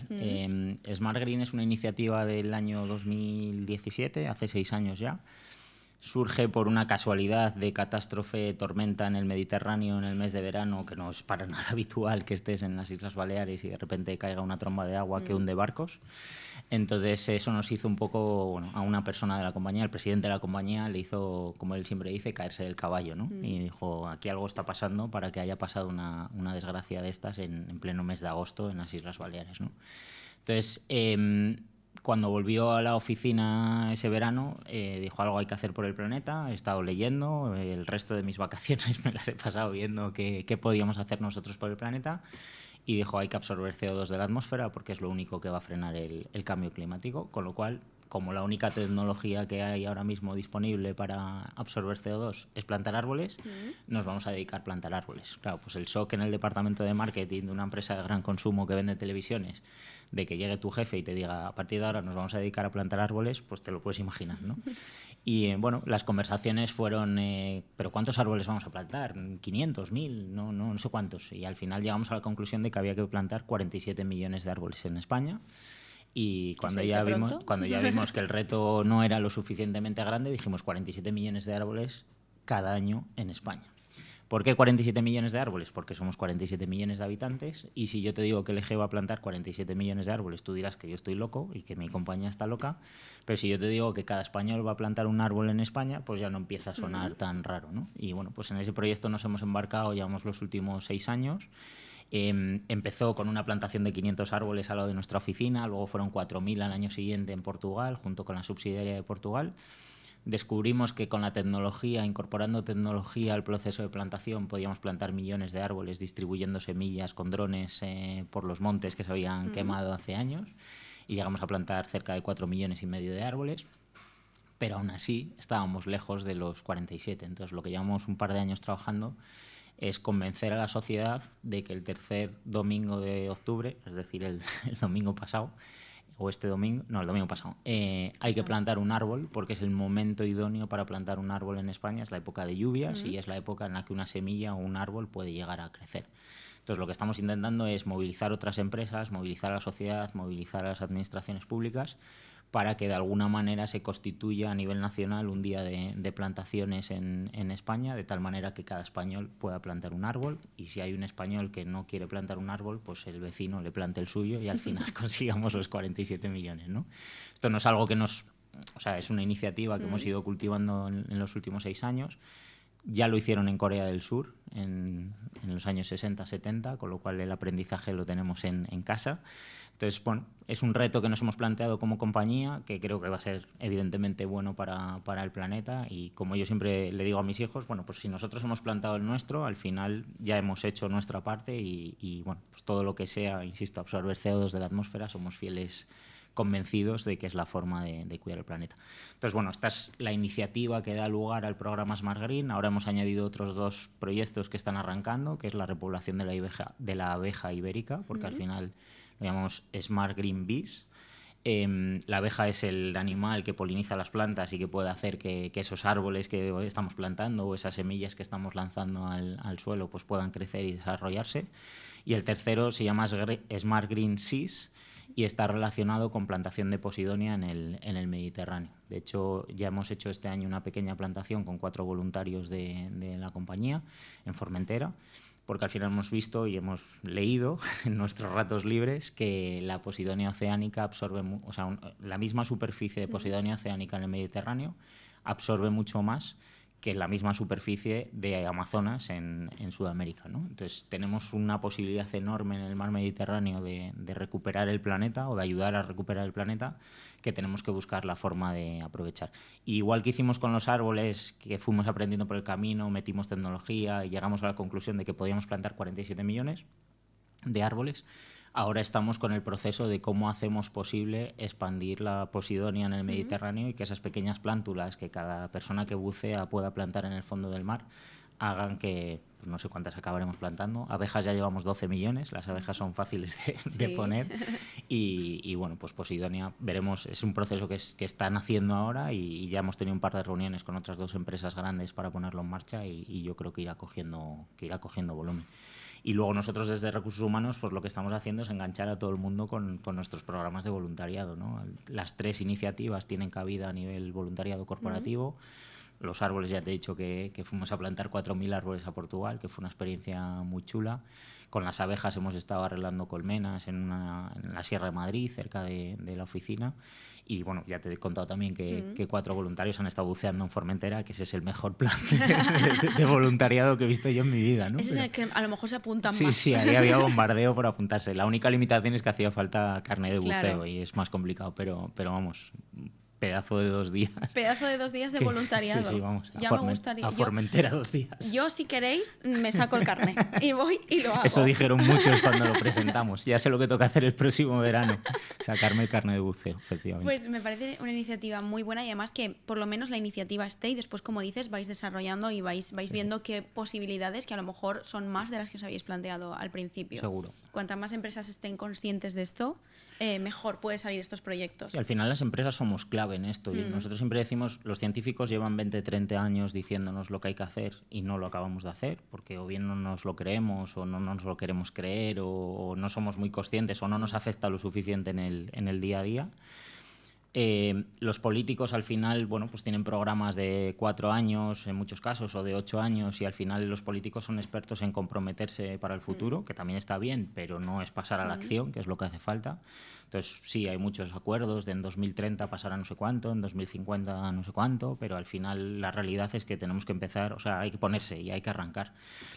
Smart Green es una iniciativa del año 2017, hace 6 años ya. Surge por una casualidad de catástrofe, tormenta en el Mediterráneo en el mes de verano, que no es para nada habitual que estés en las Islas Baleares y de repente caiga una tromba de agua que hunde barcos. Entonces eso nos hizo un poco, a una persona de la compañía, el presidente de la compañía, le hizo, como él siempre dice, caerse del caballo, ¿no? Y dijo, aquí algo está pasando para que haya pasado una desgracia de estas en pleno mes de agosto en las Islas Baleares, ¿no? Entonces, cuando volvió a la oficina ese verano, dijo, algo hay que hacer por el planeta. He estado leyendo, el resto de mis vacaciones me las he pasado viendo qué podíamos hacer nosotros por el planeta. Y dijo, hay que absorber CO2 de la atmósfera porque es lo único que va a frenar el cambio climático. Con lo cual, como la única tecnología que hay ahora mismo disponible para absorber CO2 es plantar árboles, nos vamos a dedicar a plantar árboles. Claro, pues el shock en el departamento de marketing de una empresa de gran consumo que vende televisiones, de que llegue tu jefe y te diga, a partir de ahora nos vamos a dedicar a plantar árboles, pues te lo puedes imaginar, ¿no? Y bueno, las conversaciones fueron, ¿pero cuántos árboles vamos a plantar? ¿500, 1000? No sé cuántos. Y al final llegamos a la conclusión de que había que plantar 47 millones de árboles en España. Y cuando ya vimos que el reto no era lo suficientemente grande, dijimos 47 millones de árboles cada año en España. ¿Por qué 47 millones de árboles? Porque somos 47 millones de habitantes, y si yo te digo que el EGE va a plantar 47 millones de árboles, tú dirás que yo estoy loco y que mi compañía está loca, pero si yo te digo que cada español va a plantar un árbol en España, pues ya no empieza a sonar tan raro, ¿no? Y bueno, pues en ese proyecto nos hemos embarcado, llevamos los últimos 6 años. Empezó con una plantación de 500 árboles al lado de nuestra oficina, luego fueron 4.000 al año siguiente en Portugal, junto con la subsidiaria de Portugal. Descubrimos que con la tecnología, incorporando tecnología al proceso de plantación, podíamos plantar millones de árboles distribuyendo semillas con drones por los montes que se habían quemado hace años, y llegamos a plantar cerca de 4,5 millones de árboles, pero aún así estábamos lejos de los 47. Entonces lo que llevamos un par de años trabajando es convencer a la sociedad de que el tercer domingo de octubre, es decir, el domingo pasado, o este domingo, no, el domingo pasado, hay que plantar un árbol, porque es el momento idóneo para plantar un árbol en España. Es la época de lluvias y es la época en la que una semilla o un árbol puede llegar a crecer. Entonces lo que estamos intentando es movilizar otras empresas, movilizar a la sociedad, movilizar a las administraciones públicas, para que de alguna manera se constituya a nivel nacional un día de plantaciones en España, de tal manera que cada español pueda plantar un árbol, y si hay un español que no quiere plantar un árbol, pues el vecino le plante el suyo y al final consigamos los 47 millones, ¿no? Esto no es algo que es una iniciativa que hemos ido cultivando en los últimos 6 años. Ya lo hicieron en Corea del Sur en los años 60-70, con lo cual el aprendizaje lo tenemos en casa. Entonces, bueno, es un reto que nos hemos planteado como compañía, que creo que va a ser evidentemente bueno para el planeta, y como yo siempre le digo a mis hijos, bueno, pues si nosotros hemos plantado el nuestro, al final ya hemos hecho nuestra parte y bueno, pues todo lo que sea, insisto, absorber CO2 de la atmósfera, somos fieles convencidos de que es la forma de cuidar el planeta. Entonces, bueno, esta es la iniciativa que da lugar al programa Smart Green. Ahora hemos añadido otros 2 proyectos que están arrancando, que es la repoblación de la abeja ibérica, porque al final lo llamamos Smart Green Bees. La abeja es el animal que poliniza las plantas y que puede hacer que esos árboles que estamos plantando o esas semillas que estamos lanzando al suelo pues puedan crecer y desarrollarse. Y el tercero se llama Smart Green Seas, y está relacionado con plantación de Posidonia en el Mediterráneo. De hecho, ya hemos hecho este año una pequeña plantación con 4 voluntarios de la compañía en Formentera, porque al final hemos visto y hemos leído en nuestros ratos libres que la Posidonia oceánica absorbe, la misma superficie de Posidonia oceánica en el Mediterráneo absorbe mucho más que la misma superficie de Amazonas en Sudamérica, ¿no? Entonces tenemos una posibilidad enorme en el mar Mediterráneo de recuperar el planeta, o de ayudar a recuperar el planeta, que tenemos que buscar la forma de aprovechar. Y igual que hicimos con los árboles, que fuimos aprendiendo por el camino, metimos tecnología y llegamos a la conclusión de que podíamos plantar 47 millones de árboles, ahora estamos con el proceso de cómo hacemos posible expandir la Posidonia en el Mediterráneo y que esas pequeñas plántulas que cada persona que bucea pueda plantar en el fondo del mar hagan que, pues no sé cuántas acabaremos plantando. Abejas ya llevamos 12 millones, las abejas son fáciles de poner. Y bueno, pues Posidonia, veremos, es un proceso que están haciendo ahora, y ya hemos tenido un par de reuniones con otras 2 empresas grandes para ponerlo en marcha, y yo creo que irá cogiendo volumen. Y luego nosotros desde Recursos Humanos pues lo que estamos haciendo es enganchar a todo el mundo con nuestros programas de voluntariado, ¿no? Las 3 iniciativas tienen cabida a nivel voluntariado corporativo. Los árboles, ya te he dicho que fuimos a plantar 4.000 árboles a Portugal, que fue una experiencia muy chula. Con las abejas hemos estado arreglando colmenas en la Sierra de Madrid, cerca de la oficina. Y bueno, ya te he contado también que 4 voluntarios han estado buceando en Formentera, que ese es el mejor plan de voluntariado que he visto yo en mi vida, ¿no? Ese es el que a lo mejor se apuntan más. Sí, ahí había bombardeo por apuntarse. La única limitación es que hacía falta carnet de buceo, y es más complicado, pero vamos, pedazo de 2 días. Pedazo de 2 días de voluntariado. Sí, vamos. Ya me gustaría. A Formentera 2 días. Yo, si queréis, me saco el carnet y voy y lo hago. Eso dijeron muchos cuando lo presentamos. Ya sé lo que toca hacer el próximo verano. Sacarme el carnet de buceo, efectivamente. Pues me parece una iniciativa muy buena, y además que por lo menos la iniciativa esté, y después, como dices, vais desarrollando y vais viendo qué posibilidades, que a lo mejor son más de las que os habéis planteado al principio. Seguro. Cuantas más empresas estén conscientes de esto, mejor pueden salir estos proyectos. Y al final las empresas somos clave clave en esto. Y Mm. nosotros siempre decimos, los científicos llevan 20, 30 años diciéndonos lo que hay que hacer y no lo acabamos de hacer, porque o bien no nos lo creemos o no nos lo queremos creer o no somos muy conscientes o no nos afecta lo suficiente en el día a día. Los políticos al final, bueno, pues tienen programas de 4 años en muchos casos o de 8 años y al final los políticos son expertos en comprometerse para el futuro, que también está bien, pero no es pasar a la acción, que es lo que hace falta. Entonces sí, hay muchos acuerdos de en 2030 pasar a no sé cuánto, en 2050 a no sé cuánto, pero al final la realidad es que tenemos que empezar, o sea, hay que ponerse y hay que arrancar.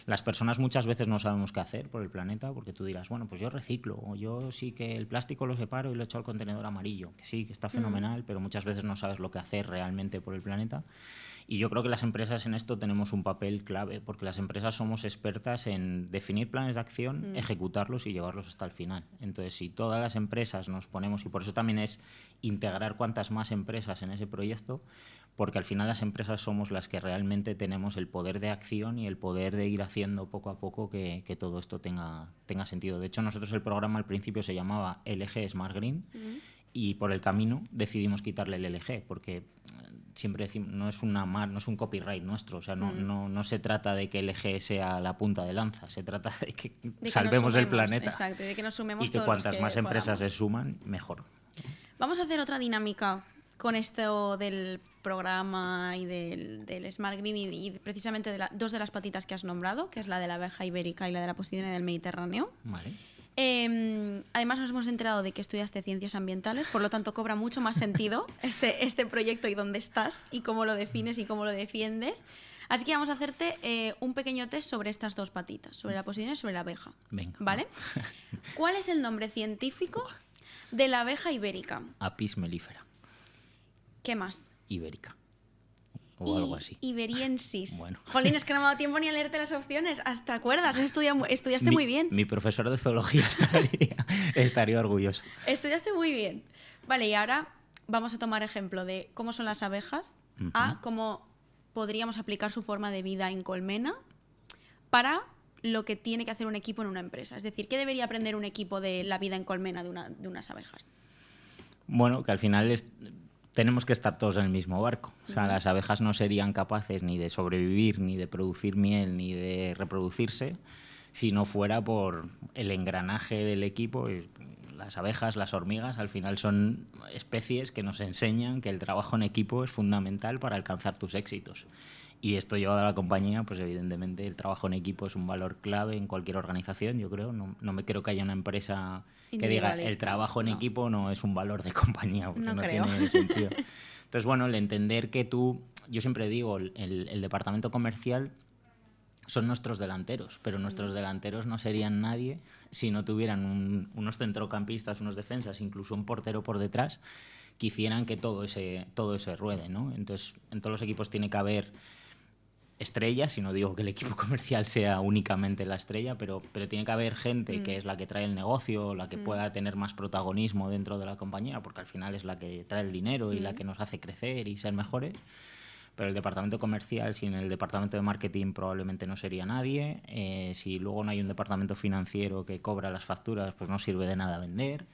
Las personas muchas veces no sabemos qué hacer por el planeta, porque tú dirás, bueno, pues yo reciclo, o yo sí que el plástico lo separo y lo echo al contenedor amarillo, que sí, que está fenomenal, pero muchas veces no sabes lo que hacer realmente por el planeta. Y yo creo que las empresas en esto tenemos un papel clave, porque las empresas somos expertas en definir planes de acción, ejecutarlos y llevarlos hasta el final. Entonces, si todas las empresas nos ponemos, y por eso también es integrar cuantas más empresas en ese proyecto, porque al final las empresas somos las que realmente tenemos el poder de acción y el poder de ir haciendo poco a poco que todo esto tenga sentido. De hecho, nosotros el programa al principio se llamaba LG Smart Green, y por el camino decidimos quitarle el LG, porque siempre decimos, no es un copyright nuestro, o sea, no se trata de que LG sea la punta de lanza, se trata de que salvemos el planeta. Exacto, de que nos sumemos y que todos cuantas los que más empresas podamos. se suman, mejor. Vamos a hacer otra dinámica con esto del programa y del Smart Green y precisamente de dos de las patitas que has nombrado, que es la de la abeja ibérica y la de la Posidonia del Mediterráneo. Vale. Además nos hemos enterado de que estudiaste ciencias ambientales, por lo tanto cobra mucho más sentido este proyecto y dónde estás y cómo lo defines y cómo lo defiendes. Así que vamos a hacerte un pequeño test sobre estas dos patitas, sobre la Posidonia y sobre la abeja. Venga. ¿Vale? ¿Cuál es el nombre científico de la abeja ibérica? Apis mellifera. ¿Qué más? Ibérica. O algo así. Iberiensis. Bueno. Jolín, es que no me ha dado tiempo ni a leerte las opciones. Hasta acuerdas, estudiaste muy bien. Mi profesor de zoología estaría orgulloso. Estudiaste muy bien. Vale, y ahora vamos a tomar ejemplo de cómo son las abejas, a cómo podríamos aplicar su forma de vida en colmena para lo que tiene que hacer un equipo en una empresa. Es decir, ¿qué debería aprender un equipo de la vida en colmena de unas abejas? Bueno, que al final tenemos que estar todos en el mismo barco. O sea, las abejas no serían capaces ni de sobrevivir, ni de producir miel, ni de reproducirse, si no fuera por el engranaje del equipo. Las abejas, las hormigas, al final son especies que nos enseñan que el trabajo en equipo es fundamental para alcanzar tus éxitos. Y esto llevado a la compañía, pues evidentemente el trabajo en equipo es un valor clave en cualquier organización, yo creo. No me creo que haya una empresa que diga el trabajo en equipo no es un valor de compañía, porque no tiene sentido. Entonces, bueno, el entender que yo siempre digo, el departamento comercial son nuestros delanteros, pero nuestros delanteros no serían nadie si no tuvieran unos centrocampistas, unos defensas, incluso un portero por detrás, que hicieran que todo ese ruede, ¿no? Entonces, en todos los equipos tiene que haber estrellas, y no digo que el equipo comercial sea únicamente la estrella, pero tiene que haber gente que es la que trae el negocio, la que pueda tener más protagonismo dentro de la compañía, porque al final es la que trae el dinero y la que nos hace crecer y ser mejores. Pero el departamento comercial, sin el departamento de marketing probablemente no sería nadie. Si luego no hay un departamento financiero que cobra las facturas, pues no sirve de nada vender.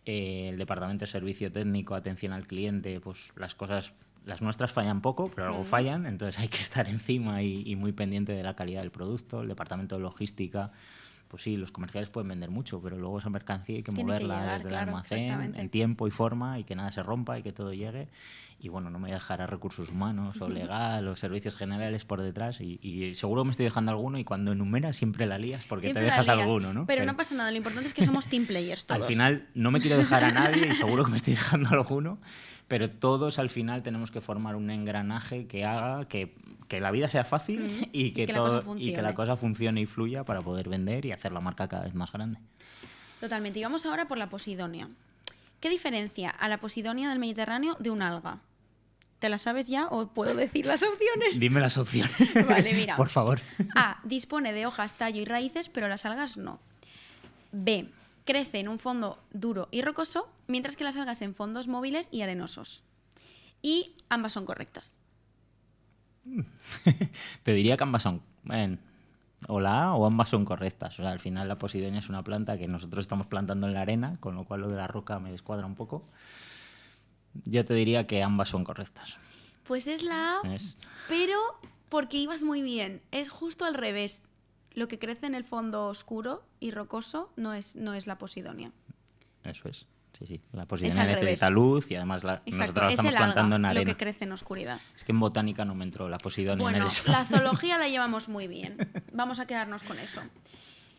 El departamento de servicio técnico, atención al cliente, pues las nuestras fallan poco, pero algo fallan, entonces hay que estar encima y muy pendiente de la calidad del producto. El departamento de logística, pues sí, los comerciales pueden vender mucho, pero luego esa mercancía hay que moverla desde el almacén en tiempo y forma y que nada se rompa y que todo llegue. Y bueno, no me dejará recursos humanos o legal o servicios generales por detrás y seguro me estoy dejando alguno y cuando enumeras siempre la lías porque siempre te dejas alguno, ¿no? Pero no pasa nada, lo importante es que somos team players todos. Al final no me quiero dejar a nadie y seguro que me estoy dejando alguno, pero todos al final tenemos que formar un engranaje que haga que la vida sea fácil y que la cosa funcione y fluya para poder vender y hacer la marca cada vez más grande. Totalmente. Y vamos ahora por la Posidonia. ¿Qué diferencia a la Posidonia del Mediterráneo de un alga? ¿Te la sabes ya o puedo decir las opciones? Dime las opciones. Vale, mira. Por favor. A. Dispone de hojas, tallo y raíces, pero las algas no. B. Crece en un fondo duro y rocoso, mientras que las algas en fondos móviles y arenosos. Y ambas son correctas. Te diría que ambas son... o la A o ambas son correctas. O sea, al final la Posidonia es una planta que nosotros estamos plantando en la arena, con lo cual lo de la roca me descuadra un poco. Yo te diría que ambas son correctas. Pues es la A, pero porque ibas muy bien. Es justo al revés. Lo que crece en el fondo oscuro y rocoso no es la posidonia. Eso es. Sí. La posidonia necesita luz y además nosotros la estamos es el plantando alga, en arena. Lo que crece en oscuridad. Es que en botánica no me entró la posidonia en el examen. La zoología la llevamos muy bien. Vamos a quedarnos con eso.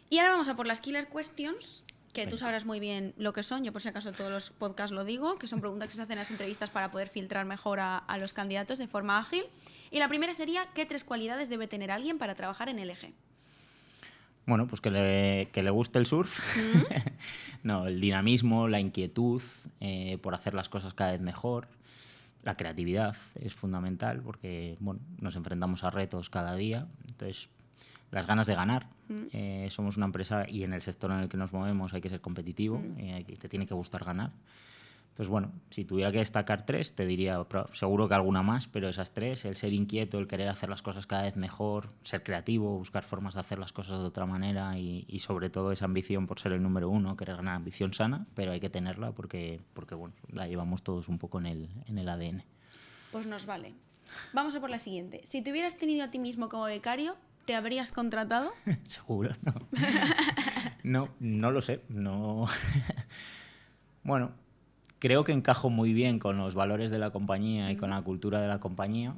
Y ahora vamos a por las killer questions, que tú sabrás muy bien lo que son. Yo por si acaso todos los podcasts lo digo, que son preguntas que se hacen en las entrevistas para poder filtrar mejor a los candidatos de forma ágil. Y la primera sería, ¿qué 3 cualidades debe tener alguien para trabajar en LG? Bueno, pues que le guste el surf. No, el dinamismo, la inquietud por hacer las cosas cada vez mejor. La creatividad es fundamental porque bueno, nos enfrentamos a retos cada día. Entonces, las ganas de ganar. Somos una empresa y en el sector en el que nos movemos hay que ser competitivo, te tiene que gustar ganar. Entonces, bueno, si tuviera que destacar 3, te diría seguro que alguna más, pero esas 3, el ser inquieto, el querer hacer las cosas cada vez mejor, ser creativo, buscar formas de hacer las cosas de otra manera y sobre todo esa ambición por ser el número 1, querer ganar, ambición sana, pero hay que tenerla porque bueno, la llevamos todos un poco en el ADN. Pues nos vale. Vamos a por la siguiente. Si te hubieras tenido a ti mismo como becario, ¿te habrías contratado? Seguro, no. No lo sé. No. Bueno, creo que encajo muy bien con los valores de la compañía y con la cultura de la compañía.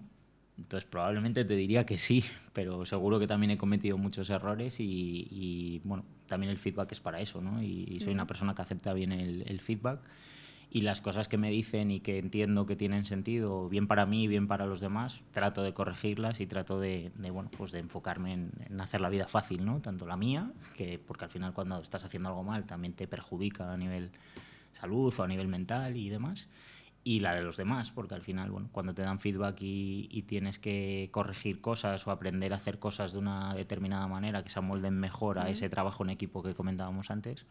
Entonces probablemente te diría que sí, pero seguro que también he cometido muchos errores y bueno, también el feedback es para eso, ¿no? Y soy una persona que acepta bien el feedback. Y las cosas que me dicen y que entiendo que tienen sentido, bien para mí, bien para los demás, trato de corregirlas y trato de enfocarme en hacer la vida fácil, ¿no? Tanto la mía, porque al final cuando estás haciendo algo mal también te perjudica a nivel salud o a nivel mental y demás, y la de los demás, porque al final, bueno, cuando te dan feedback y tienes que corregir cosas o aprender a hacer cosas de una determinada manera que se amolden mejor a ese trabajo en equipo que comentábamos antes,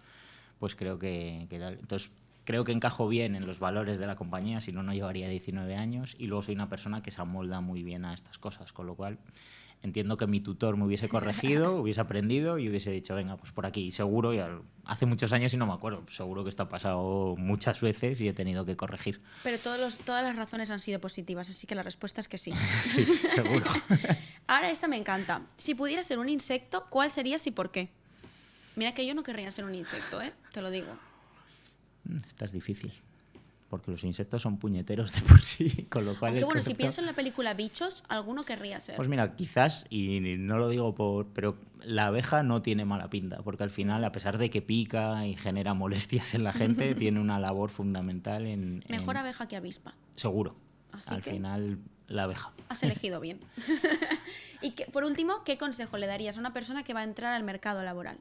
pues creo que tal. Entonces, creo que encajo bien en los valores de la compañía, si no, no llevaría 19 años, y luego soy una persona que se amolda muy bien a estas cosas, con lo cual entiendo que mi tutor me hubiese corregido, hubiese aprendido y hubiese dicho, venga, pues por aquí. Y seguro, hace muchos años y no me acuerdo, seguro que esto ha pasado muchas veces y he tenido que corregir. Pero todas las razones han sido positivas, así que la respuesta es que sí. Sí, seguro. Ahora esta me encanta. Si pudieras ser un insecto, ¿cuál serías y por qué? Mira que yo no querría ser un insecto, te lo digo. Esta es difícil, porque los insectos son puñeteros de por sí, con lo cual... Aunque bueno, si pienso en la película Bichos, alguno querría ser. Pues mira, quizás, y no lo digo pero la abeja no tiene mala pinta, porque al final, a pesar de que pica y genera molestias en la gente, tiene una labor fundamental Mejor abeja que avispa. Seguro. Así al final, la abeja. Has elegido bien. Y por último, ¿qué consejo le darías a una persona que va a entrar al mercado laboral?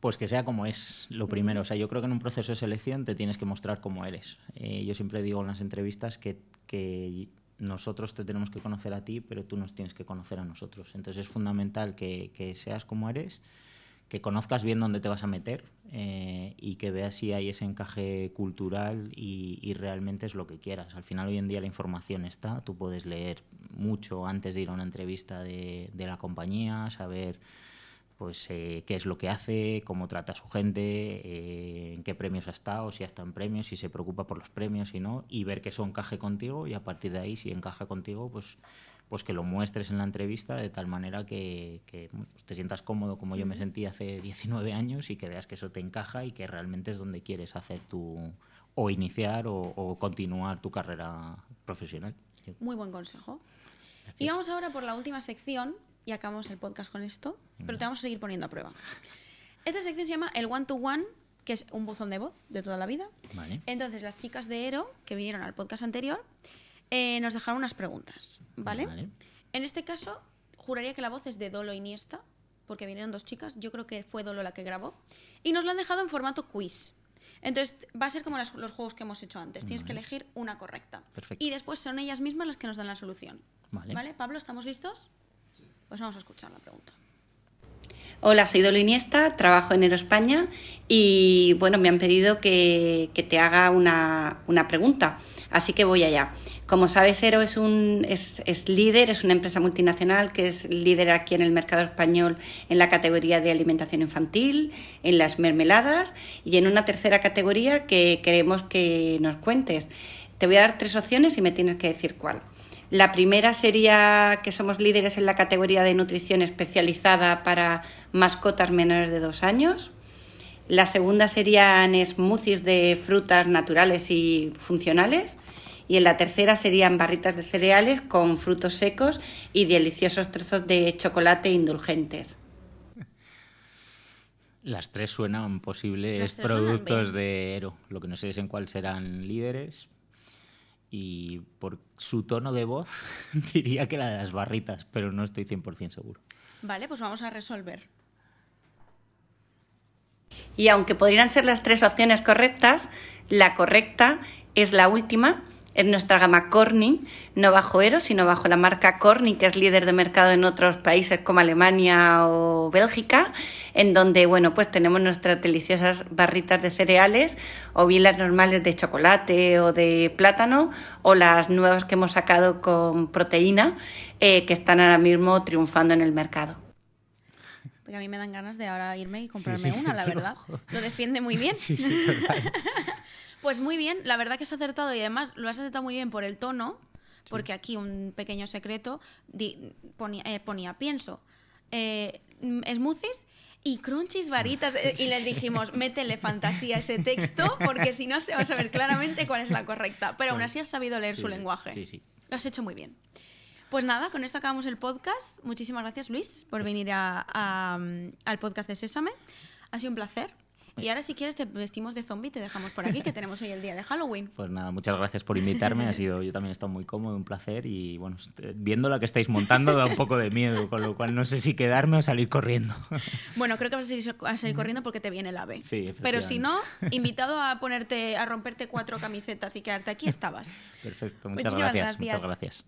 Pues que sea como es, lo primero. O sea, yo creo que en un proceso de selección te tienes que mostrar cómo eres. Yo siempre digo en las entrevistas que nosotros te tenemos que conocer a ti, pero tú nos tienes que conocer a nosotros. Entonces es fundamental que seas como eres, que conozcas bien dónde te vas a meter y que veas si hay ese encaje cultural y realmente es lo que quieras. Al final, hoy en día la información está, tú puedes leer mucho antes de ir a una entrevista de la compañía, saber... pues qué es lo que hace, cómo trata a su gente, en qué premios ha estado, si ha estado en premios, si se preocupa por los premios, si no, y ver que eso encaje contigo y a partir de ahí, si encaja contigo, pues que lo muestres en la entrevista de tal manera que pues te sientas cómodo como yo me sentí hace 19 años y que veas que eso te encaja y que realmente es donde quieres hacer o iniciar o continuar tu carrera profesional. Muy buen consejo. Gracias. Y vamos ahora por la última sección. Y acabamos el podcast con esto, pero te vamos a seguir poniendo a prueba. Esta sección se llama el one-to-one, que es un buzón de voz de toda la vida. Vale. Entonces, las chicas de Ero, que vinieron al podcast anterior, nos dejaron unas preguntas, ¿vale? En este caso, juraría que la voz es de Dolo Iniesta, porque vinieron 2 chicas, yo creo que fue Dolo la que grabó, y nos la han dejado en formato quiz. Entonces, va a ser como los juegos que hemos hecho antes, tienes que elegir una correcta. Perfecto. Y después son ellas mismas las que nos dan la solución. Vale. ¿Vale? Pablo, ¿estamos listos? Pues vamos a escuchar la pregunta. Hola, soy Dolo Iniesta, trabajo en Aeroespaña y bueno, me han pedido que te haga una pregunta, así que voy allá. Como sabes, Aero es líder, es una empresa multinacional que es líder aquí en el mercado español en la categoría de alimentación infantil, en las mermeladas y en una tercera categoría que queremos que nos cuentes. Te voy a dar 3 opciones y me tienes que decir cuál. La primera sería que somos líderes en la categoría de nutrición especializada para mascotas menores de 2 años. La segunda serían smoothies de frutas naturales y funcionales. Y en la tercera serían barritas de cereales con frutos secos y deliciosos trozos de chocolate indulgentes. Las 3 suenan posibles productos de Aero. Lo que no sé es en cuál serán líderes. Y por su tono de voz diría que la de las barritas, pero no estoy 100% seguro. Vale, pues vamos a resolver. Y aunque podrían ser las 3 opciones correctas, la correcta es la última. Es nuestra gama Corning, no bajo Aero, sino bajo la marca Corning, que es líder de mercado en otros países como Alemania o Bélgica, en donde bueno, pues tenemos nuestras deliciosas barritas de cereales, o bien las normales de chocolate o de plátano, o las nuevas que hemos sacado con proteína, que están ahora mismo triunfando en el mercado. Porque a mí me dan ganas de ahora irme y comprarme una, la verdad. Lo defiende muy bien. Sí, total. Pues muy bien, la verdad que has acertado y además lo has acertado muy bien por el tono, porque aquí un pequeño secreto ponía pienso, smoothies y crunchies varitas y les dijimos, métele fantasía a ese texto porque si no se va a saber claramente cuál es la correcta. Pero aún así has sabido leer su lenguaje. Sí. Lo has hecho muy bien. Pues nada, con esto acabamos el podcast. Muchísimas gracias, Luis, por venir al podcast de Sésame. Ha sido un placer. Y ahora, si quieres, te vestimos de zombie y te dejamos por aquí, que tenemos hoy el día de Halloween. Pues nada, muchas gracias por invitarme. Yo también he estado muy cómodo, un placer. Y bueno, viendo la que estáis montando da un poco de miedo, con lo cual no sé si quedarme o salir corriendo. Bueno, creo que vas a salir corriendo porque te viene el ave. Sí, pero si no, invitado a romperte 4 camisetas y quedarte aquí, estabas. Perfecto, muchas gracias.